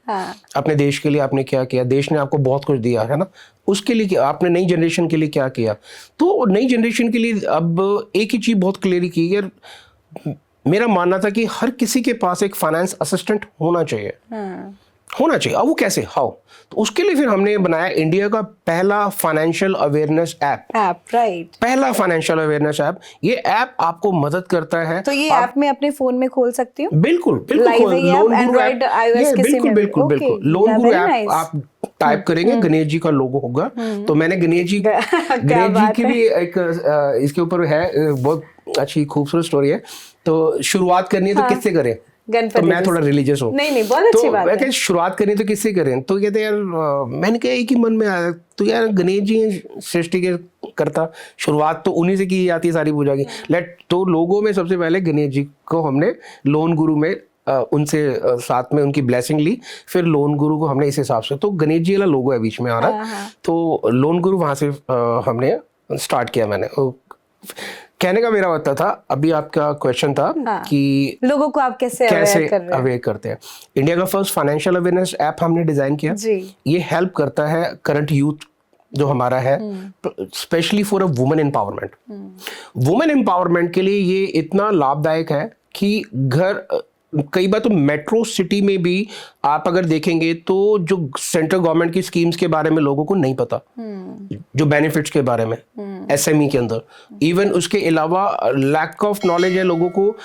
[SPEAKER 1] अपने देश के लिए आपने क्या किया, देश ने आपको बहुत कुछ दिया है ना, उसके लिए क्या आपने नई जनरेशन के लिए क्या किया। तो नई जनरेशन के लिए अब एक ही चीज़ बहुत क्लियर की यार, मेरा मानना था कि हर किसी के पास एक फाइनेंस असिस्टेंट होना चाहिए। होना चाहिए। अब वो कैसे, हाउ, तो उसके लिए फिर हमने बनाया इंडिया का पहला फाइनेंशियल अवेयरनेस ऐप।
[SPEAKER 2] राइट,
[SPEAKER 1] पहला फाइनेंशियल अवेयरनेस ऐप। ये ऐप आपको मदद करता है।
[SPEAKER 2] तो ये ऐप मैं अपने फोन में खोल सकती हूँ?
[SPEAKER 1] बिल्कुल बिल्कुल, लोन गुरु ऐप, बिल्कुल बिल्कुल बिल्कुल, लोन गुरु ऐप आप टाइप करेंगे, गणेश जी का लोगो होगा। तो मैंने गणेश जी की भी एक इसके ऊपर है, बहुत अच्छी खूबसूरत स्टोरी है। तो शुरुआत करनी है तो किससे करें? तो मैं थोड़ा रिलीजियस हूँ।
[SPEAKER 2] नहीं, बहुत अच्छी बात है।
[SPEAKER 1] मैं शुरुआत करनी तो किससे करें? तो कहते यार, मैंने कहा एक ही मन में आया, तो यार गणेश जी सृष्टि के करता, शुरुआत तो उन्हीं से की जाती है सारी पूजा की। तो लोगों में सबसे पहले गणेश जी को हमने लोन गुरु में उनसे साथ में उनकी ब्लेसिंग ली, फिर लोन गुरु को हमने इस हिसाब से, तो गणेश जी वाला लोगो है बीच में आ रहा है, तो लोन गुरु वहां से हमने स्टार्ट किया। मैंने कहने का मेरा मतलब था, अभी आपका क्वेश्चन था कि लोगों को आप कैसे अवेयर करते हैं। इंडिया का फर्स्ट फाइनेंशियल अवेयरनेस ऐप हमने डिजाइन किया जी। ये हेल्प करता है करंट यूथ जो हमारा है, specially for a women empowerment. Women empowerment के लिए ये इतना लाभदायक है कि कई बार तो मेट्रो सिटी में भी आप अगर देखेंगे तो जो सेंट्रल गवर्नमेंट की स्कीम्स के बारे में लोगों को नहीं पता, जो बेनिफिट्स के बारे में एसएमई के अंदर, इवन उसके अलावा लैक ऑफ नॉलेज है, लोगों को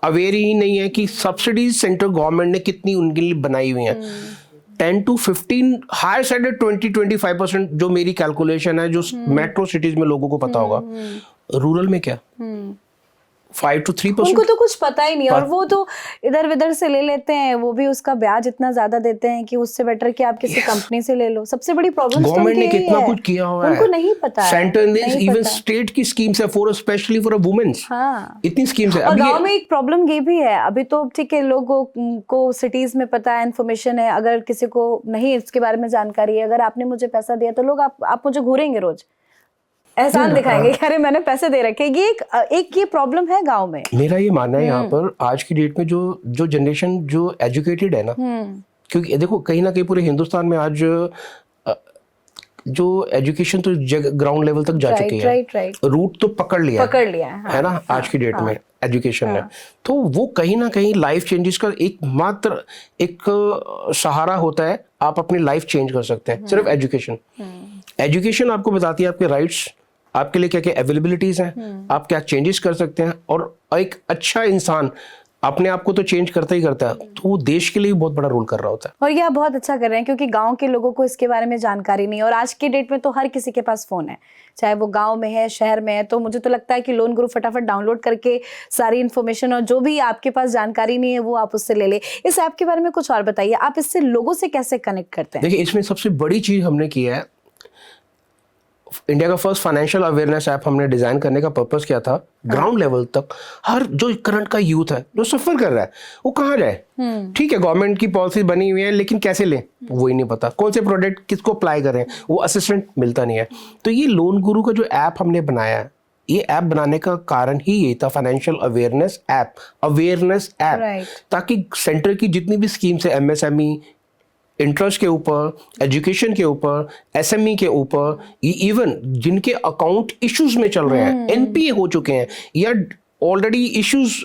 [SPEAKER 1] अवेयर ही नहीं है कि सब्सिडीज सेंट्रल गवर्नमेंट ने कितनी उनके लिए बनाई हुई हैं। 10 to 15 हायर साइड 20-25% जो मेरी कैलकुलेशन है, जो मेट्रो सिटीज में लोगों को पता होगा। रूरल में क्या 5 to 3%।
[SPEAKER 2] उनको तो कुछ पता ही नहीं, और वो तो इधर उधर से ले लेते हैं, वो भी उसका ब्याज इतना ज्यादा देते हैं कि उससे बेटर कि आप किसी कंपनी से ले लो। सबसे बड़ी प्रॉब्लम
[SPEAKER 1] गवर्नमेंट ने कितना कुछ किया हुआ है,
[SPEAKER 2] उनको नहीं पता है।
[SPEAKER 1] सेंटर ने इवन स्टेट की स्कीम्स है फॉर स्पेशली फॉर वुमेन्स, इतनी स्कीम्स है।
[SPEAKER 2] और गांव में एक प्रॉब्लम ये भी है, अभी तो ठीक है लोगों को सिटीज में पता है, इन्फॉर्मेशन है, अगर किसी को नहीं इसके बारे में जानकारी है, अगर आपने मुझे पैसा दिया तो लोग आप मुझे घूरेंगे, रोज एहसान दिखाएंगे कि अरे मैंने पैसे दे रखे। ये एक ये प्रॉब्लम है गांव में।
[SPEAKER 1] मेरा ये मानना है यहाँ पर आज की डेट में जो जनरेशन जो एजुकेटेड है ना, क्योंकि देखो कहीं ना कहीं पूरे हिंदुस्तान में आज जो एजुकेशन तो ग्राउंड लेवल तक जा चुकी है, रूट तो पकड़ लिया है ना आज की डेट में एजुकेशन ने। तो वो कहीं ना कहीं लाइफ चेंजेस का एकमात्र एक सहारा होता है। आप अपनी लाइफ चेंज कर सकते हैं सिर्फ एजुकेशन। एजुकेशन आपको बताती है आपके राइट्स, आपके लिए क्या क्या अवेलेबिलिटीज हैं, आप क्या चेंजेस कर सकते हैं, और एक अच्छा इंसान अपने आप को तो चेंज करता ही करता है, तो वो देश के लिए बहुत बड़ा रोल कर रहा होता है।
[SPEAKER 2] और ये आप बहुत अच्छा कर रहे हैं, क्योंकि गांव के लोगों को इसके बारे में जानकारी नहीं है, और आज के डेट में तो हर किसी के पास फोन है, चाहे वो गांव में है शहर में है। तो मुझे तो लगता है कि लोन गुरु फटाफट डाउनलोड करके सारी इन्फॉर्मेशन, और जो भी आपके पास जानकारी नहीं है वो आप उससे ले ले। इस ऐप के बारे में कुछ और बताइए, आप इससे लोगों से कैसे कनेक्ट करते हैं?
[SPEAKER 1] देखिए, इसमें सबसे बड़ी चीज हमने की है, इंडिया का फर्स्ट फाइनेंशियल अवेयरनेस ऐप हमने डिजाइन करने का पर्पस क्या था, ग्राउंड लेवल तक हर जो करंट का यूथ है जो सफर कर रहा है वो कहाँ जाए। ठीक है, गवर्नमेंट की पॉलिसी बनी हुई है, लेकिन कैसे लें वो ही नहीं पता, कौन से प्रोडक्ट किसको अप्लाई करें, वो असिस्टेंट मिलता नहीं है। तो ये लोन गुरु का जो ऐप हमने बनाया है, ये ऐप बनाने का कारण ही ये था, फाइनेंशियल अवेयरनेस ऐप, ताकि सेंटर की जितनी भी स्कीम्स है, एमएसएमई, इंटरेस्ट के ऊपर, एजुकेशन के ऊपर, एसएमई के ऊपर, इवन जिनके अकाउंट इश्यूज में चल रहे हैं, एनपीए हो चुके हैं, या ऑलरेडी इश्यूज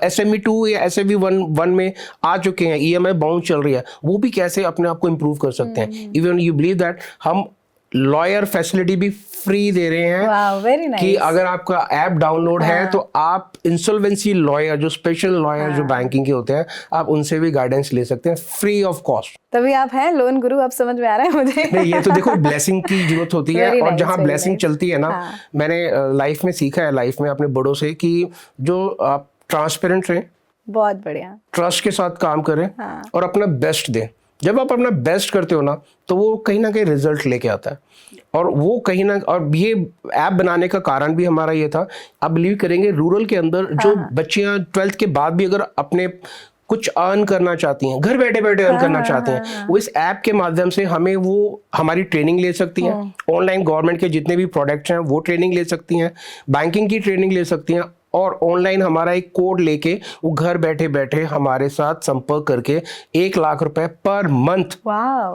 [SPEAKER 1] एसएमई 2 या एसएमई 1 में आ चुके हैं, ईएमआई बाउंड चल रही है, वो भी कैसे अपने आप को इम्प्रूव कर सकते हैं। इवन यू बिलीव दैट हम लॉयर फैसिलिटी भी फ्री दे रहे हैं।
[SPEAKER 2] very nice.
[SPEAKER 1] कि अगर आपका ऐप डाउनलोड है तो आप इंसॉल्वेंसी लॉयर, जो स्पेशल लॉयर जो बैंकिंग के होते हैं, आप उनसे भी गाइडेंस ले सकते हैं फ्री ऑफ कॉस्ट।
[SPEAKER 2] तभी आप हैं लोन गुरु, आप समझ में आ रहा है मुझे।
[SPEAKER 1] नहीं, ये तो देखो ब्लेसिंग की जरूरत होती है, और जहाँ ब्लेसिंग चलती है ना, मैंने लाइफ में सीखा है, लाइफ में अपने बड़ों से, कि जो आप ट्रांसपेरेंट रहें,
[SPEAKER 2] बहुत बढ़िया,
[SPEAKER 1] ट्रस्ट के साथ काम करें, और अपना बेस्ट दें, जब आप अपना बेस्ट करते हो ना तो वो कहीं ना कहीं रिजल्ट लेके आता है। और वो कहीं ना, और ये ऐप बनाने का कारण भी हमारा ये था, आप बिलीव करेंगे रूरल के अंदर जो बच्चियां 12th के बाद भी अगर अपने कुछ अर्न करना चाहती हैं, घर बैठे बैठे अर्न करना चाहती हैं, वो इस ऐप के माध्यम से हमें वो हमारी ट्रेनिंग ले सकती हैं। ऑनलाइन गवर्नमेंट के जितने भी प्रोडक्ट्स हैं वो ट्रेनिंग ले सकती हैं, बैंकिंग की ट्रेनिंग ले सकती हैं, और ऑनलाइन हमारा एक कोड लेके वो घर बैठे बैठे हमारे साथ संपर्क करके 1 लाख रुपए पर मंथ,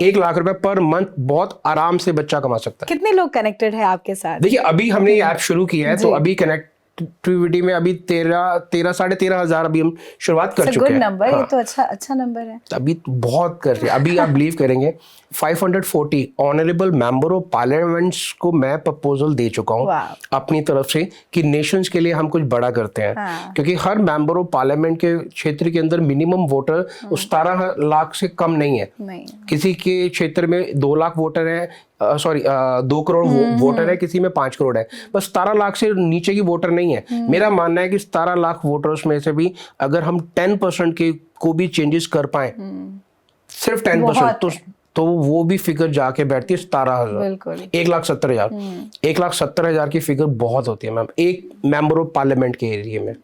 [SPEAKER 1] 1 लाख रुपए पर मंथ बहुत आराम से बच्चा कमा सकता है।
[SPEAKER 2] कितने लोग कनेक्टेड है आपके साथ?
[SPEAKER 1] देखिए अभी हमने ये ऐप शुरू किया है, तो अभी कनेक्टिविटी में अभी 13,000 अभी हम शुरुआत कर चुके हैं।
[SPEAKER 2] नंबर, ये तो अच्छा नंबर है।
[SPEAKER 1] अभी बहुत कर रहे हैं। अभी आप बिलीव करेंगे 540 ऑनरेबल मेंबर ऑफ पार्लियामेंट्स को मैं प्रपोजल दे चुका हूँ अपनी तरफ से कि नेशंस के लिए हम कुछ बड़ा करते हैं। क्योंकि हर मेंबर ऑफ पार्लियामेंट के क्षेत्र के अंदर मिनिमम वोटर 17 लाख से कम नहीं है। किसी के क्षेत्र में 2 लाख वोटर है, 2 करोड़ वोटर है, किसी में 5 करोड़ है, बस 17 लाख से नीचे की वोटर नहीं है। मेरा मानना है कि 17 लाख वोटर्स में से भी अगर हम 10% के को भी चेंजेस कर पाए, सिर्फ 10%, तो वो भी फिगर जाके बैठती है 17,000, 1,70,000। 1,70,000 की फिगर बहुत होती है मैम एक मेंबर ऑफ पार्लियामेंट के एरिया में।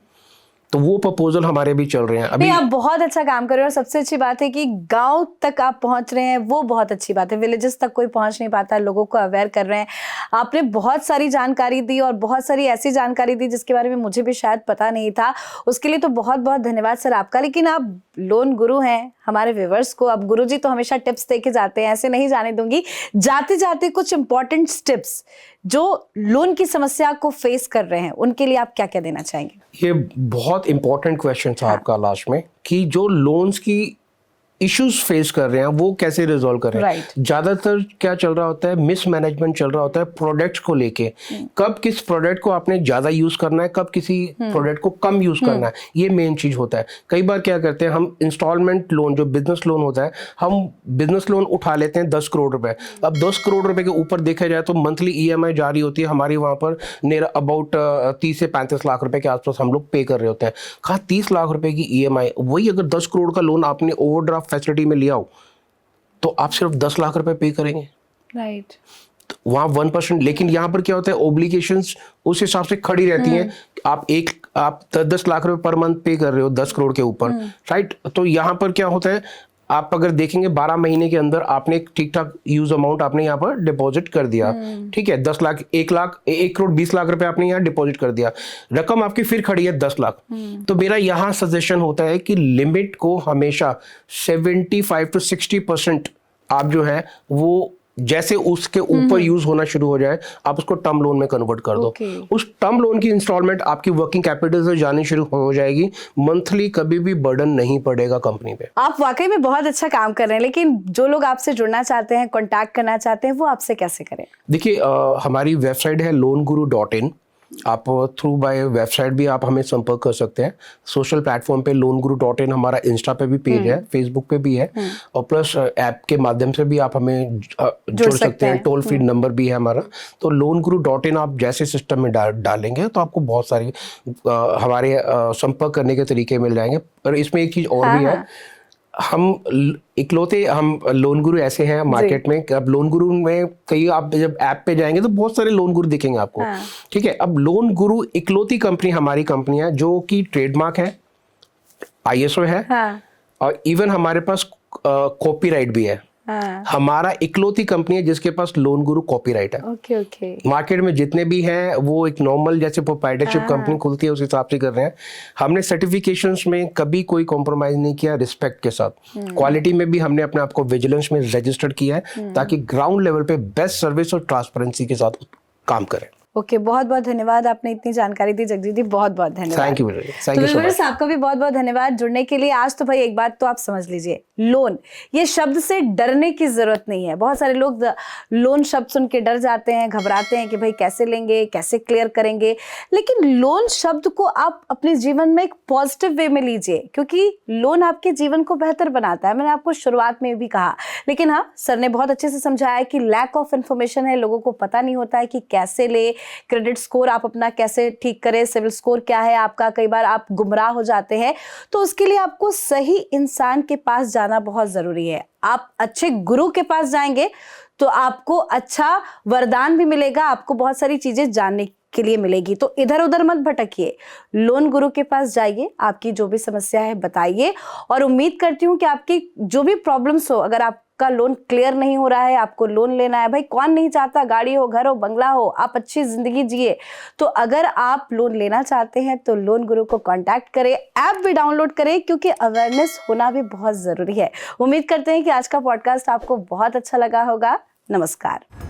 [SPEAKER 1] तो वो प्रपोजल हमारे भी चल रहे हैं अभी।
[SPEAKER 2] आप बहुत अच्छा काम कर रहे हो, और सबसे अच्छी बात है कि गांव तक आप पहुंच रहे हैं, वो बहुत अच्छी बात है। विलेजेस तक कोई पहुंच नहीं पाता, लोगों को अवेयर कर रहे हैं। आपने बहुत सारी जानकारी दी, और बहुत सारी ऐसी जानकारी दी जिसके बारे में मुझे भी शायद पता नहीं था। उसके लिए तो बहुत बहुत धन्यवाद सर आपका। लेकिन आप लोन गुरु हैं, हमारे व्यूअर्स को अब गुरुजी तो हमेशा टिप्स दे के जाते हैं, ऐसे नहीं जाने दूंगी। जाते जाते कुछ इंपॉर्टेंट टिप्स जो लोन की समस्या को फेस कर रहे हैं, उनके लिए आप क्या क्या देना चाहेंगे?
[SPEAKER 1] ये बहुत इंपॉर्टेंट क्वेश्चन था आपका लास्ट में, कि जो लोन्स की इश्यूज फेस कर रहे हैं वो कैसे रिजॉल्व कर रहे हैं। ज्यादातर क्या चल रहा होता है, मिसमैनेजमेंट चल रहा होता है प्रोडक्ट्स को लेके। कब किस प्रोडक्ट को आपने ज्यादा यूज करना है, कब किसी प्रोडक्ट को कम यूज करना है, ये मेन चीज होता है। कई बार क्या करते हैं हम, इंस्टॉलमेंट लोन जो बिजनेस लोन होता है, हम बिजनेस लोन उठा लेते हैं 10 करोड़ रुपए। अब 10 करोड़ रुपए के ऊपर देखा जाए तो मंथली EMI जारी होती है हमारी वहां पर नियर अबाउट 30 से 35 लाख रुपए के आसपास हम लोग पे कर रहे होते हैं। कहा 30 लाख रुपए की EMI, वही अगर 10 करोड़ का लोन आपने ओवरड्राफ्ट फैसिलिटी में लिया हो तो आप सिर्फ 10 लाख रुपए पे करेंगे।
[SPEAKER 2] राइट।
[SPEAKER 1] तो वहां 1%, लेकिन यहां पर क्या होता है, ओब्लिगेशंस उस हिसाब से खड़ी रहती हैं। आप 10 लाख रुपए पर मंथ पे कर रहे हो 10 करोड़ के ऊपर, राइट। तो यहां पर क्या होता है, आप अगर देखेंगे 12 महीने के अंदर आपने ठीक ठाक यूज अमाउंट आपने यहाँ पर डिपॉजिट कर दिया, ठीक है, 10 लाख, 1 करोड़ 20 लाख रुपए आपने यहाँ डिपॉजिट कर दिया, रकम आपकी फिर खड़ी है 10 लाख। तो मेरा यहाँ सजेशन होता है कि लिमिट को हमेशा 75 to 60% आप जो है वो जैसे उसके ऊपर यूज होना शुरू हो जाए आप उसको टर्म लोन में कन्वर्ट कर दो। उस टर्म लोन की इंस्टॉलमेंट आपकी वर्किंग कैपिटल से जानी शुरू हो जाएगी, मंथली कभी भी बर्डन नहीं पड़ेगा कंपनी पे।
[SPEAKER 2] आप वाकई में बहुत अच्छा काम कर रहे हैं, लेकिन जो लोग आपसे जुड़ना चाहते हैं, कांटेक्ट करना चाहते हैं, वो आपसे कैसे करें?
[SPEAKER 1] देखिए हमारी वेबसाइट है longuru.in। आप थ्रू बाय वेबसाइट भी आप हमें संपर्क कर सकते हैं। सोशल प्लेटफॉर्म पे longuru.in हमारा इंस्टा पे भी पेज है, फेसबुक पे भी है, और प्लस ऐप के माध्यम से भी आप हमें जुड़ सकते हैं। टोल फ्री नंबर भी है हमारा। तो longuru.in आप जैसे सिस्टम में डालेंगे तो आपको बहुत सारी हमारे संपर्क करने के तरीके मिल जाएंगे। और इसमें एक चीज और भी है, हम इकलौते लोन गुरु ऐसे हैं मार्केट में कि अब लोन गुरु में कई आप जब ऐप पे जाएंगे तो बहुत सारे लोन गुरु दिखेंगे आपको, ठीक है। अब लोन गुरु इकलौती कंपनी हमारी कंपनी है जो कि ट्रेडमार्क है, ISO है, और इवन हमारे पास कॉपीराइट भी है। हमारा इकलौती कंपनी है जिसके पास लोन गुरु कॉपीराइट है।
[SPEAKER 2] ओके। मार्केट
[SPEAKER 1] में जितने भी हैं वो एक नॉर्मल जैसे प्रोप्राइटरशिप कंपनी खुलती है उस हिसाब से कर रहे हैं। हमने सर्टिफिकेशंस में कभी कोई कॉम्प्रोमाइज नहीं किया, रिस्पेक्ट के साथ। क्वालिटी में भी हमने अपने आप को विजिलेंस में रजिस्टर्ड किया है ताकि ग्राउंड लेवल पे बेस्ट सर्विस और ट्रांसपेरेंसी के साथ काम करें।
[SPEAKER 2] ओके, बहुत बहुत धन्यवाद, आपने इतनी जानकारी दी जगजीत जी, बहुत बहुत धन्यवाद।
[SPEAKER 1] थैंक यू
[SPEAKER 2] व्यूअर्स, आपका भी बहुत बहुत धन्यवाद जुड़ने के लिए। आज तो भाई एक बात तो आप समझ लीजिए, लोन ये शब्द से डरने की जरूरत नहीं है। बहुत सारे लोग लोन शब्द सुन के डर जाते हैं, घबराते हैं कि भाई कैसे लेंगे, कैसे क्लियर करेंगे। लेकिन लोन शब्द को आप अपने जीवन में एक पॉजिटिव वे में लीजिए, क्योंकि लोन आपके जीवन को बेहतर बनाता है। मैंने आपको शुरुआत में भी कहा, लेकिन हाँ, सर ने बहुत अच्छे से समझाया कि लैक ऑफ इन्फॉर्मेशन है, लोगों को पता नहीं होता है कि कैसे ले, क्रेडिट स्कोर आप अपना कैसे ठीक करें, सिविल स्कोर क्या है आपका, कई बार आप गुमराह हो जाते हैं, तो उसके लिए आपको सही इंसान के पास जाना बहुत जरूरी है। आप अच्छे गुरु के पास जाएंगे तो आपको अच्छा वरदान भी मिलेगा, आपको बहुत सारी चीजें जानने के लिए मिलेगी। तो इधर उधर मत भटकिए, लोन गुरु के पास जाइए, आपकी जो भी समस्या है बताइए, और उम्मीद करती हूँ कि आपकी जो भी प्रॉब्लम्स हो, अगर आपका लोन क्लियर नहीं हो रहा है, आपको लोन लेना है, भाई कौन नहीं चाहता, गाड़ी हो, घर हो, बंगला हो, आप अच्छी जिंदगी जिए, तो अगर आप लोन लेना चाहते हैं तो लोन गुरु को कांटेक्ट करें, ऐप भी डाउनलोड करें, क्योंकि अवेयरनेस होना भी बहुत जरूरी है। उम्मीद करते हैं कि आज का पॉडकास्ट आपको बहुत अच्छा लगा होगा। नमस्कार।